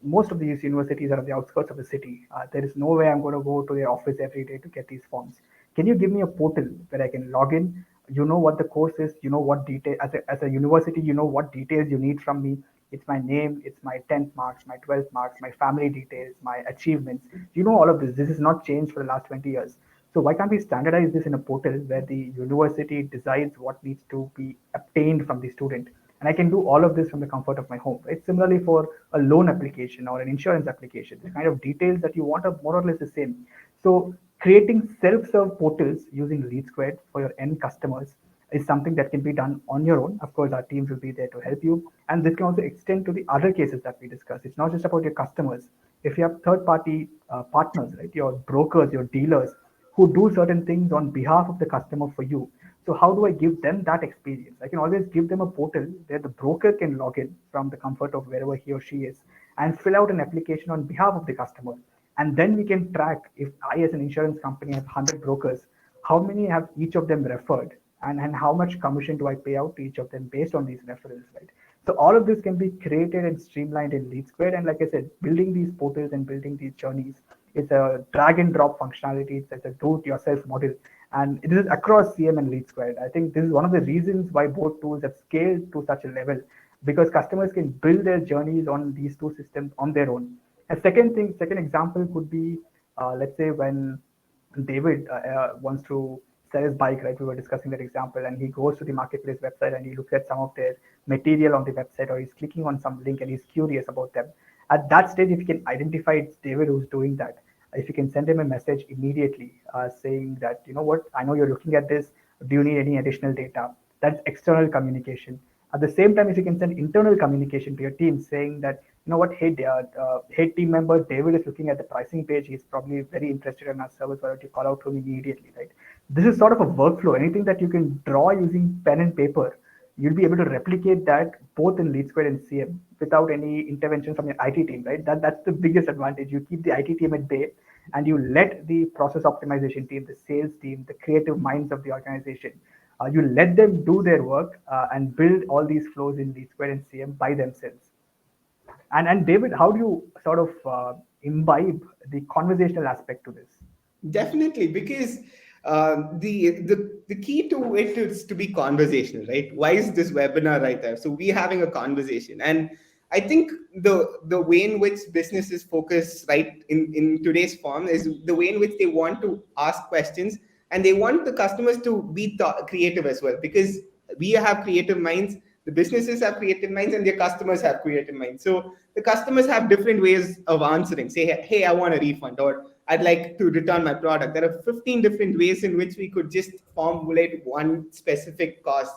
most of these universities are on the outskirts of the city. There is no way I'm going to go to their office every day to get these forms. Can you give me a portal where I can log in? You know what the course is, you know what detail, as a university, you know what details you need from me. It's my name, it's my 10th marks, my 12th marks, my family details, my achievements. You know all of this. This has not changed for the last 20 years. So why can't we standardize this in a portal where the university decides what needs to be obtained from the student? And I can do all of this from the comfort of my home, right? Similarly, for a loan application or an insurance application, the kind of details that you want are more or less the same. So creating self-serve portals using LeadSquared for your end customers is something that can be done on your own. Of course, our teams will be there to help you. And this can also extend to the other cases that we discussed. It's not just about your customers. If you have third-party partners, right, your brokers, your dealers, who do certain things on behalf of the customer for you. So how do I give them that experience? I can always give them a portal where the broker can log in from the comfort of wherever he or she is and fill out an application on behalf of the customer. And then we can track, if I as an insurance company have 100 brokers, how many have each of them referred and how much commission do I pay out to each of them based on these referrals, right? So all of this can be created and streamlined in LeadSquared. And like I said, building these portals and building these journeys, it's a drag and drop functionality. It's a do-it-yourself model, and it is across CM and LeadSquared. I think this is one of the reasons why both tools have scaled to such a level, because customers can build their journeys on these two systems on their own. A second example could be, let's say when David wants to sell his bike, right? We were discussing that example, and he goes to the marketplace website and he looks at some of their material on the website, or he's clicking on some link and he's curious about them. At that stage, if you can identify it's David who's doing that, if you can send him a message immediately saying that, you know what, I know you're looking at this. Do you need any additional data? That's external communication. At the same time, if you can send internal communication to your team saying that, you know what, hey team member, David is looking at the pricing page. He's probably very interested in our service. Why don't you call out to him immediately, right? This is sort of a workflow. Anything that you can draw using pen and paper, you'll be able to replicate that both in LeadSquared and CM without any intervention from your IT team, right? That's the biggest advantage. You keep the IT team at bay and you let the process optimization team, the sales team, the creative minds of the organization, you let them do their work and build all these flows in LeadSquared and CM by themselves. And David, how do you sort of imbibe the conversational aspect to this? Definitely, because the key to it is to be conversational, right? Why is this webinar right there? So we're having a conversation, and I think the way in which businesses focus right in today's form is the way in which they want to ask questions, and they want the customers to be creative as well, because we have creative minds, the businesses have creative minds, and their customers have creative minds. So the customers have different ways of answering. Say, hey, I want a refund, or I'd like to return my product. There are 15 different ways in which we could just formulate one specific cost.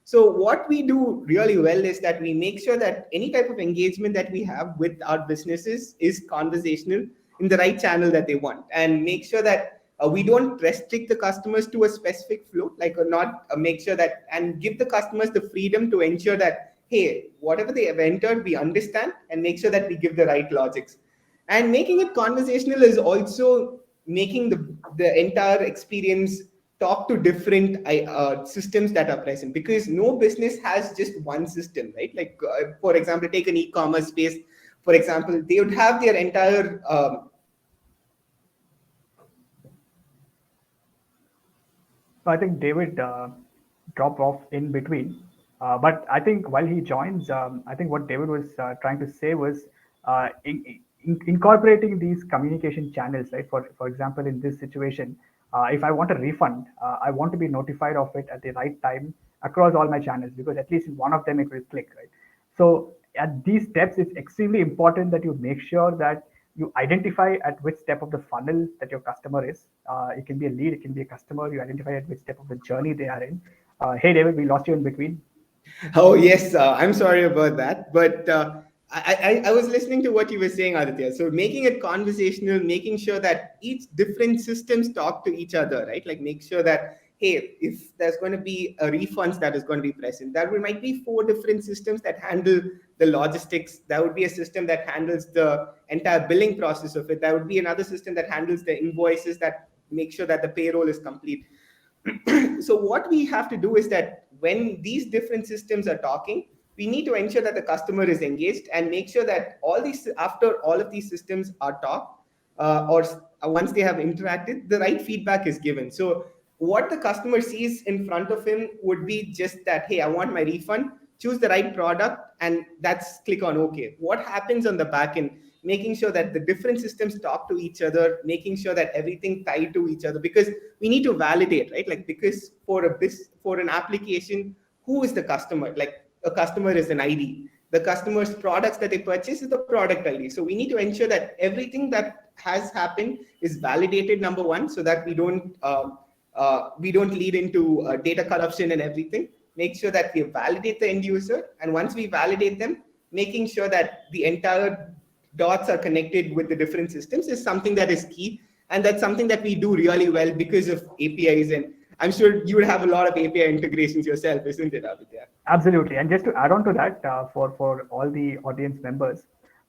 So what we do really well is that we make sure that any type of engagement that we have with our businesses is conversational in the right channel that they want, and make sure that we don't restrict the customers to a specific flow, like or not make sure that, and give the customers the freedom to ensure that, hey, whatever they have entered, we understand, and make sure that we give the right logics. And making it conversational is also making the entire experience talk to different systems that are present, because no business has just one system, right? Like, for example, take an e-commerce space. For example, they would have their entire I think David dropped off in between. But I think while he joins, I think what David was trying to say was incorporating these communication channels, right? For example, in this situation, if I want a refund, I want to be notified of it at the right time across all my channels, because at least in one of them it will click, right? So at these steps, it's extremely important that you make sure that you identify at which step of the funnel that your customer is. It can be a lead, it can be a customer. You identify at which step of the journey they are in. Hey, David, we lost you in between. Oh, yes. I'm sorry about that. But I was listening to what you were saying, Aditya. So making it conversational, making sure that each different systems talk to each other, right? Like make sure that, hey, if there's going to be a refunds that is going to be present, there might be 4 different systems that handle the logistics. There would be a system that handles the entire billing process of it. There would be another system that handles the invoices, that make sure that the payroll is complete. So what we have to do is that when these different systems are talking, we need to ensure that the customer is engaged, and make sure that after all of these systems are talked, or once they have interacted, the right feedback is given. So what the customer sees in front of him would be just that, hey, I want my refund, choose the right product, and that's click on OK. What happens on the back end, making sure that the different systems talk to each other, making sure that everything tied to each other, because we need to validate, right? Like, because for an application, who is the customer? Like, a customer is an ID. The customer's products that they purchase is the product ID. So we need to ensure that everything that has happened is validated, number one, so that we don't lead into data corruption and everything. Make sure that we validate the end user, and once we validate them, making sure that the entire dots are connected with the different systems is something that is key, and that's something that we do really well because of APIs. And I'm sure you would have a lot of API integrations yourself, isn't it, Abhitya? Absolutely. And just to add on to that, for all the audience members,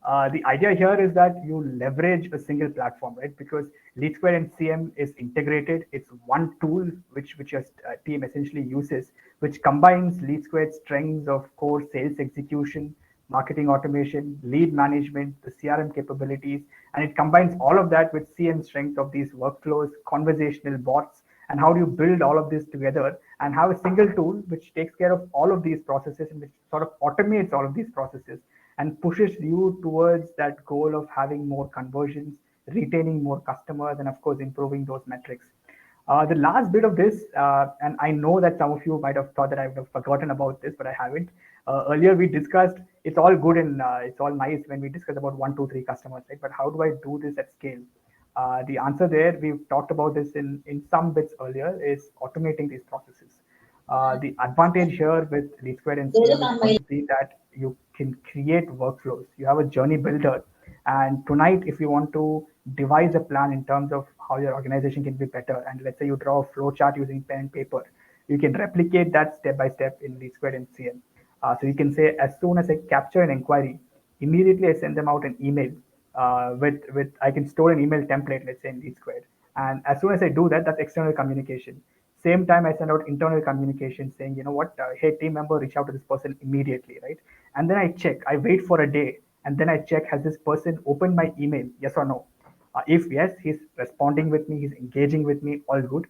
The idea here is that you leverage a single platform, right? Because LeadSquared and CM is integrated. It's one tool which your team essentially uses, which combines LeadSquared's strengths of core sales execution, marketing automation, lead management, the CRM capabilities, and it combines all of that with CM strength of these workflows, conversational bots, and how do you build all of this together and have a single tool which takes care of all of these processes and which sort of automates all of these processes and pushes you towards that goal of having more conversions, retaining more customers, and of course, improving those metrics. The last bit of this, and I know that some of you might have thought that I would have forgotten about this, but I haven't. Earlier, we discussed it's all good and it's all nice when we discuss about one, two, three customers, right? But how do I do this at scale? The answer there, we've talked about this in some bits earlier, is automating these processes. The advantage here with LeadSquared and CM is going to be that you can create workflows. You have a journey builder. And tonight, if you want to devise a plan in terms of how your organization can be better, and let's say you draw a flow chart using pen and paper, you can replicate that step by step in LeadSquared and CM. So you can say, as soon as I capture an inquiry, immediately I send them out an email with I can store an email template, let's say in LeadSquared. And as soon as I do that, that's external communication. Same time, I send out internal communication saying, you know what, hey, team member, reach out to this person immediately, right? And then I check, I wait for a day, and then I check, has this person opened my email? Yes or no? If yes, he's responding with me, he's engaging with me, all good.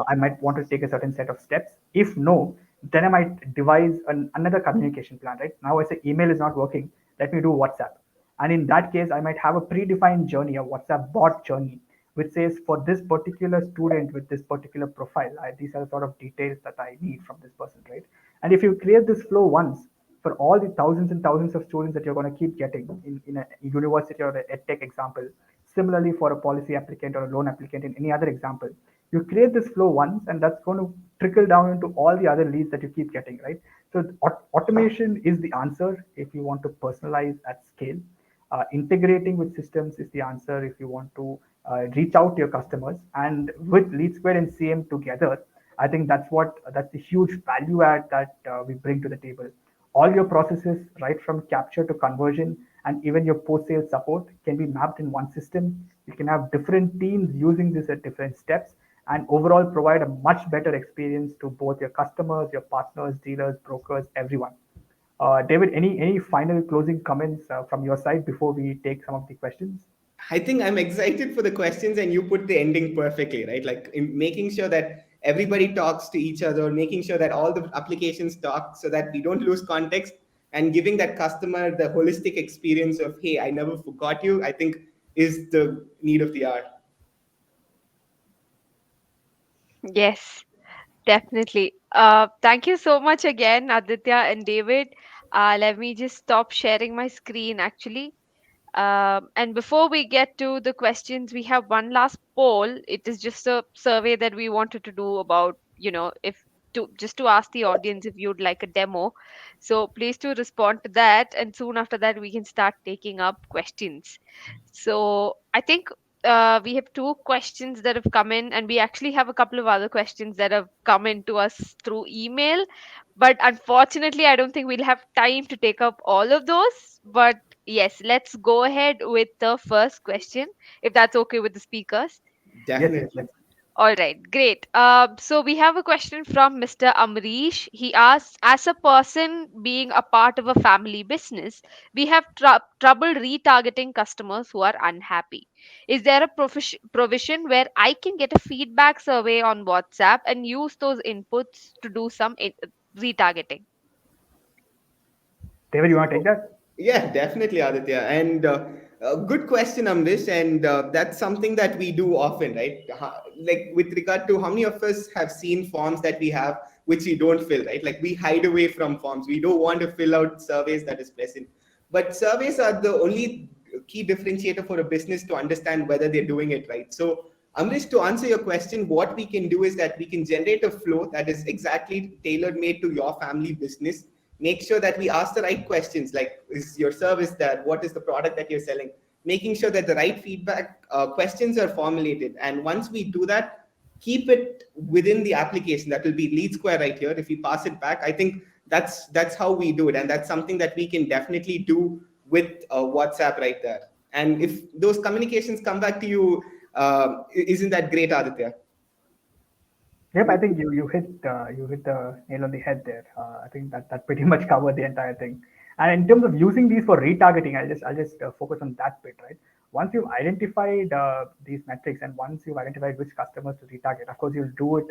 I might want to take a certain set of steps. If no, then I might devise another communication plan, right? Now I say email is not working, let me do WhatsApp. And in that case, I might have a predefined journey, a WhatsApp bot journey, which says for this particular student with this particular profile, these are the sort of details that I need from this person, right? And if you create this flow once for all the thousands and thousands of students that you're going to keep getting in a university or a tech example, similarly for a policy applicant or a loan applicant in any other example, you create this flow once and that's going to trickle down into all the other leads that you keep getting, right? So automation is the answer if you want to personalize at scale. Integrating with systems is the answer if you want to reach out to your customers. And with LeadSquared and CM together, I think that's the huge value add that we bring to the table. All your processes, right from capture to conversion, and even your post-sales support can be mapped in one system. You can have different teams using this at different steps, and overall provide a much better experience to both your customers, your partners, dealers, brokers, everyone. David, any final closing comments from your side before we take some of the questions? I think I'm excited for the questions, and you put the ending perfectly, right? Like in making sure that everybody talks to each other, making sure that all the applications talk so that we don't lose context, and giving that customer the holistic experience of, hey, I never forgot you, I think is the need of the hour. Yes, definitely. Thank you so much again, Aditya and David. Let me just stop sharing my screen actually. And before we get to the questions, we have one last poll. It is just a survey that we wanted to do about, if to just to ask the audience if you'd like a demo. So please to respond to that, and soon after that we can start taking up questions. So I think we have two questions that have come in, and we actually have a couple of other questions that have come in to us through email. But unfortunately, I don't think we'll have time to take up all of those. But yes, let's go ahead with the first question, if that's okay with the speakers. Yes, yes, Definitely. let's. All right, great. So we have a question from Mr. Amrish. He asks, as a person being a part of a family business, we have trouble retargeting customers who are unhappy. Is there a provision where I can get a feedback survey on WhatsApp and use those inputs to do some retargeting? David, you want to take that? Yeah, definitely, Aditya. And a good question, Amrish. And that's something that we do often, right? Like with regard to how many of us have seen forms that we have which we don't fill, right? Like we hide away from forms. We don't want to fill out surveys that is present. But surveys are the only key differentiator for a business to understand whether they're doing it right. So, Amrish, to answer your question, what we can do is that we can generate a flow that is exactly tailor made to your family business. Make sure that we ask the right questions, like, is your service there? What is the product that you're selling? Making sure that the right feedback questions are formulated. And once we do that, keep it within the application. That will be LeadSquare right here. If we pass it back, I think that's how we do it. And that's something that we can definitely do with WhatsApp right there. And if those communications come back to you, isn't that great, Aditya? Yep, I think you hit the nail on the head there. I think that pretty much covered the entire thing. And in terms of using these for retargeting, I'll just focus on that bit, right? Once you've identified these metrics and once you've identified which customers to retarget, of course you'll do it.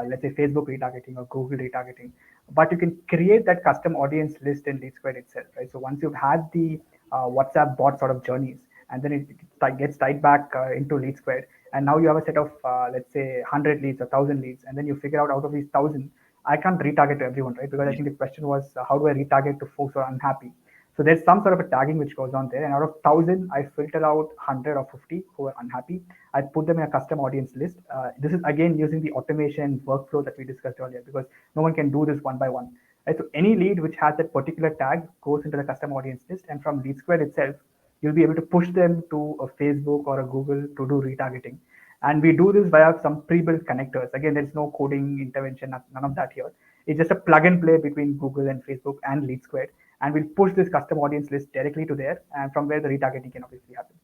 Let's say Facebook retargeting or Google retargeting, but you can create that custom audience list in LeadSquared itself, right? So once you've had the WhatsApp bot sort of journeys, and then it gets tied back into LeadSquared, and now you have a set of let's say 100 leads or 1,000 leads, and then you figure out of these 1,000, I can't retarget to everyone, right? Because I think the question was how do I retarget to folks who are unhappy. So there's some sort of a tagging which goes on there, and out of 1,000 I filter out 100 or 50 who are unhappy. I put them in a custom audience list. This is again using the automation workflow that we discussed earlier, because no one can do this one by one, right? So any lead which has that particular tag goes into the custom audience list, and from LeadSquared itself you'll be able to push them to a Facebook or a Google to do retargeting. And we do this via some pre-built connectors. Again, there's no coding intervention, none of that here. It's just a plug and play between Google and Facebook and LeadSquared. And we'll push this custom audience list directly to there, and from where the retargeting can obviously happen.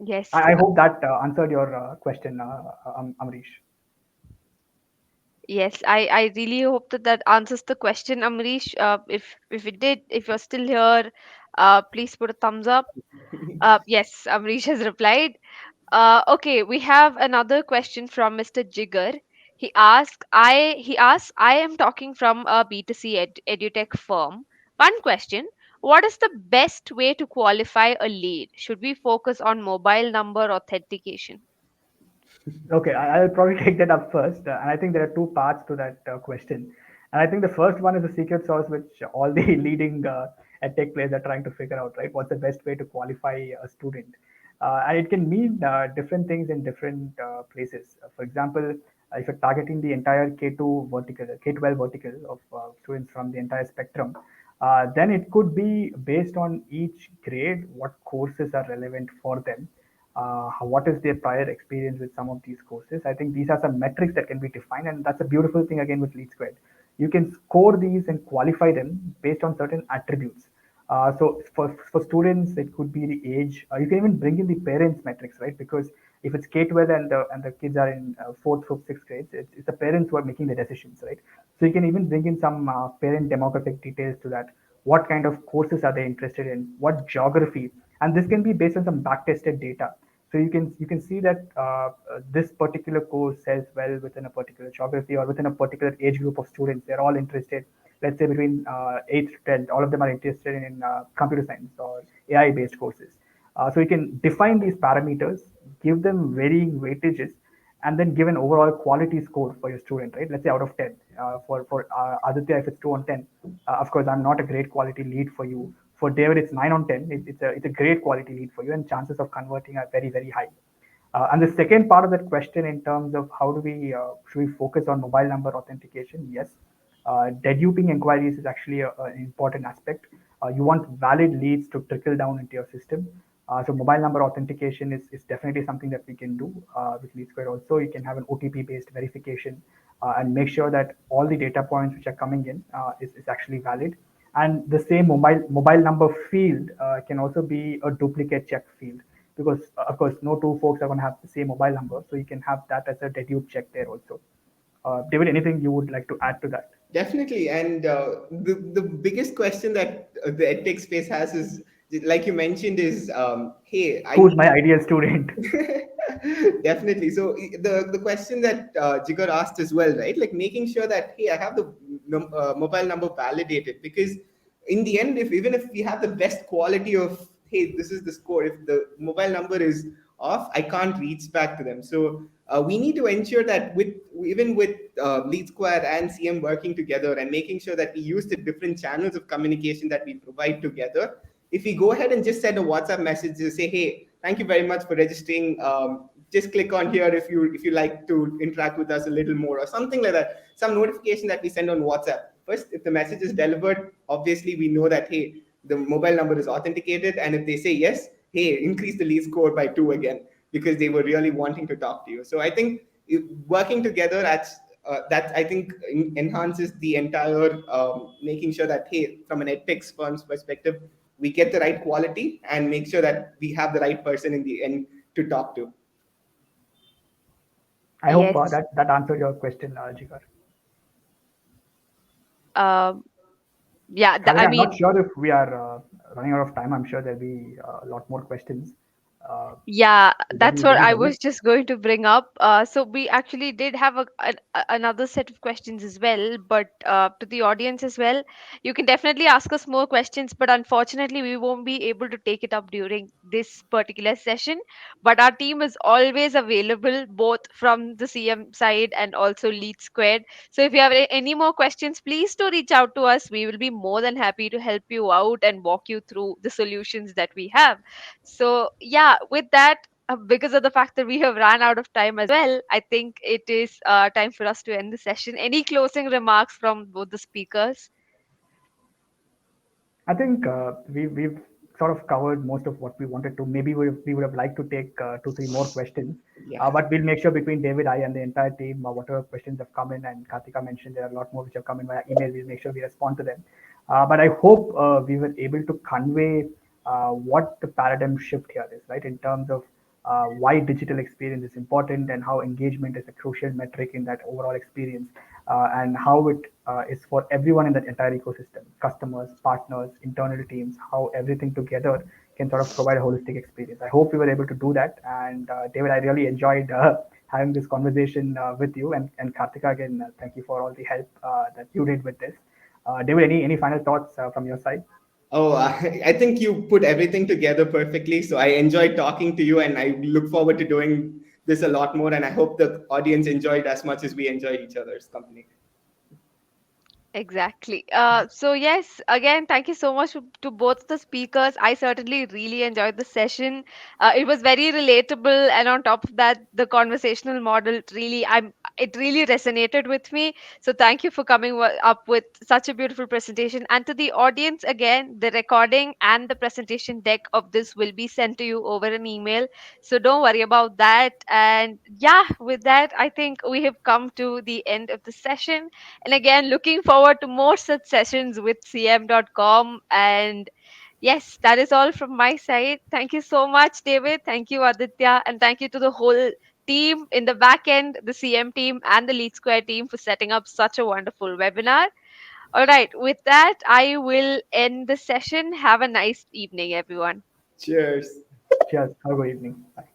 Yes. I hope that answered your question, Amrish. Yes, I really hope that that answers the question, Amrish. If it did, if you're still here, please put a thumbs up. Yes, Amrish has replied. Okay, we have another question from Mr. Jigger. He asks, I am talking from a B2C edutech firm. One question, what is the best way to qualify a lead? Should we focus on mobile number authentication? Okay, I'll probably take that up first. And I think there are two parts to that question. And I think the first one is the secret sauce, which all the leading edtech players are trying to figure out, right? What's the best way to qualify a student? And it can mean different things in different places. For example, if you're targeting the entire K2 vertical, K12 vertical of students from the entire spectrum, then it could be based on each grade, what courses are relevant for them, what is their prior experience with some of these courses. I think these are some metrics that can be defined, and that's a beautiful thing again with LeadSquared. You can score these and qualify them based on certain attributes. So for students, it could be the age. You can even bring in the parents' metrics, right? Because if it's K12 and the kids are in fourth, fifth, sixth grades, it's the parents who are making the decisions, right? So you can even bring in some parent demographic details to that. What kind of courses are they interested in? What geography? And this can be based on some back-tested data. So you can see that this particular course sells well within a particular geography or within a particular age group of students. They're all interested. Let's say between 8th to 10th, all of them are interested in computer science or AI-based courses. So you can define these parameters, give them varying weightages, and then give an overall quality score for your student, right? Let's say out of 10. For Aditya, if it's 2 on 10, of course, I'm not a great quality lead for you. For David, it's 9 on 10. It's a great quality lead for you, and chances of converting are very, very high. And the second part of that question, in terms of how do we should we focus on mobile number authentication? Yes, deduping inquiries is actually an important aspect. You want valid leads to trickle down into your system. So mobile number authentication is definitely something that we can do with LeadSquared. Also, you can have an OTP based verification and make sure that all the data points which are coming in is actually valid. And the same mobile number field can also be a duplicate check field, because of course no two folks are going to have the same mobile number, so you can have that as a dedupe check there also. David, anything you would like to add to that? Definitely, and the biggest question that the edtech space has is, like you mentioned, is hey, I Who's my need. ideal student? Definitely. So the question that Jigar asked as well, right? Like making sure that hey, I have the mobile number validated, because in the end, if even if we have the best quality of hey, this is the score, if the mobile number is off, I can't reach back to them. So we need to ensure that with even with LeadSquared and CM working together and making sure that we use the different channels of communication that we provide together. If we go ahead and just send a WhatsApp message to say, hey, thank you very much for registering. Just click on here if you like to interact with us a little more or something like that. Some notification that we send on WhatsApp. First, if the message is delivered, obviously we know that hey, the mobile number is authenticated, and if they say yes, hey, increase the lead score by 2 again because they were really wanting to talk to you. So I think working together that I think enhances the entire making sure that hey, from an ethics firm's perspective, we get the right quality and make sure that we have the right person in the end to talk to. I hope Yes. that answered your question, Jigar. Um, yeah, Karthik, I I'm not mean, sure if we are running out of time. I'm sure there'll be a lot more questions. Uh, yeah, is there that's what any I limit? was just going to bring up. So we actually did have another set of questions as well, but to the audience as well, you can definitely ask us more questions, but unfortunately, we won't be able to take it up during this particular session. But our team is always available, both from the CM side and also LeadSquared. So if you have any more questions, please do reach out to us. We will be more than happy to help you out and walk you through the solutions that we have. So, yeah, with that, because of the fact that we have ran out of time as well, I think it is time for us to end the session. Any closing remarks from both the speakers? I think we've sort of covered most of what we wanted to. Maybe we would have liked to take two, three more questions, Yeah. but we'll make sure between David, I, and the entire team, whatever questions have come in, and Kartika mentioned there are a lot more which have come in via email. We'll make sure we respond to them. But I hope we were able to convey what the paradigm shift here is, right, in terms of why digital experience is important and how engagement is a crucial metric in that overall experience, and how it is for everyone in that entire ecosystem, customers, partners, internal teams, how everything together can sort of provide a holistic experience. I hope we were able to do that. And David, I really enjoyed having this conversation with you. And Kartika, again, thank you for all the help that you did with this. David, any final thoughts from your side? Oh, I think you put everything together perfectly. So I enjoyed talking to you, and I look forward to doing this a lot more. And I hope the audience enjoyed as much as we enjoyed each other's company. Exactly. So yes, again, thank you so much to both the speakers. I certainly really enjoyed the session. It was very relatable, and on top of that, the conversational model it really resonated with me. So thank you for coming up with such a beautiful presentation. And to the audience, again, the recording and the presentation deck of this will be sent to you over an email. So don't worry about that. And yeah, with that, I think we have come to the end of the session. And again, looking forward to more such sessions with cm.com. And yes, that is all from my side. Thank you so much, David. Thank you, Aditya. And thank you to the whole team in the back end, the CM team and the Lead Square team for setting up such a wonderful webinar. All right, with that, I will end the session. Have a nice evening, everyone. Cheers. Cheers. Have a good evening. Bye.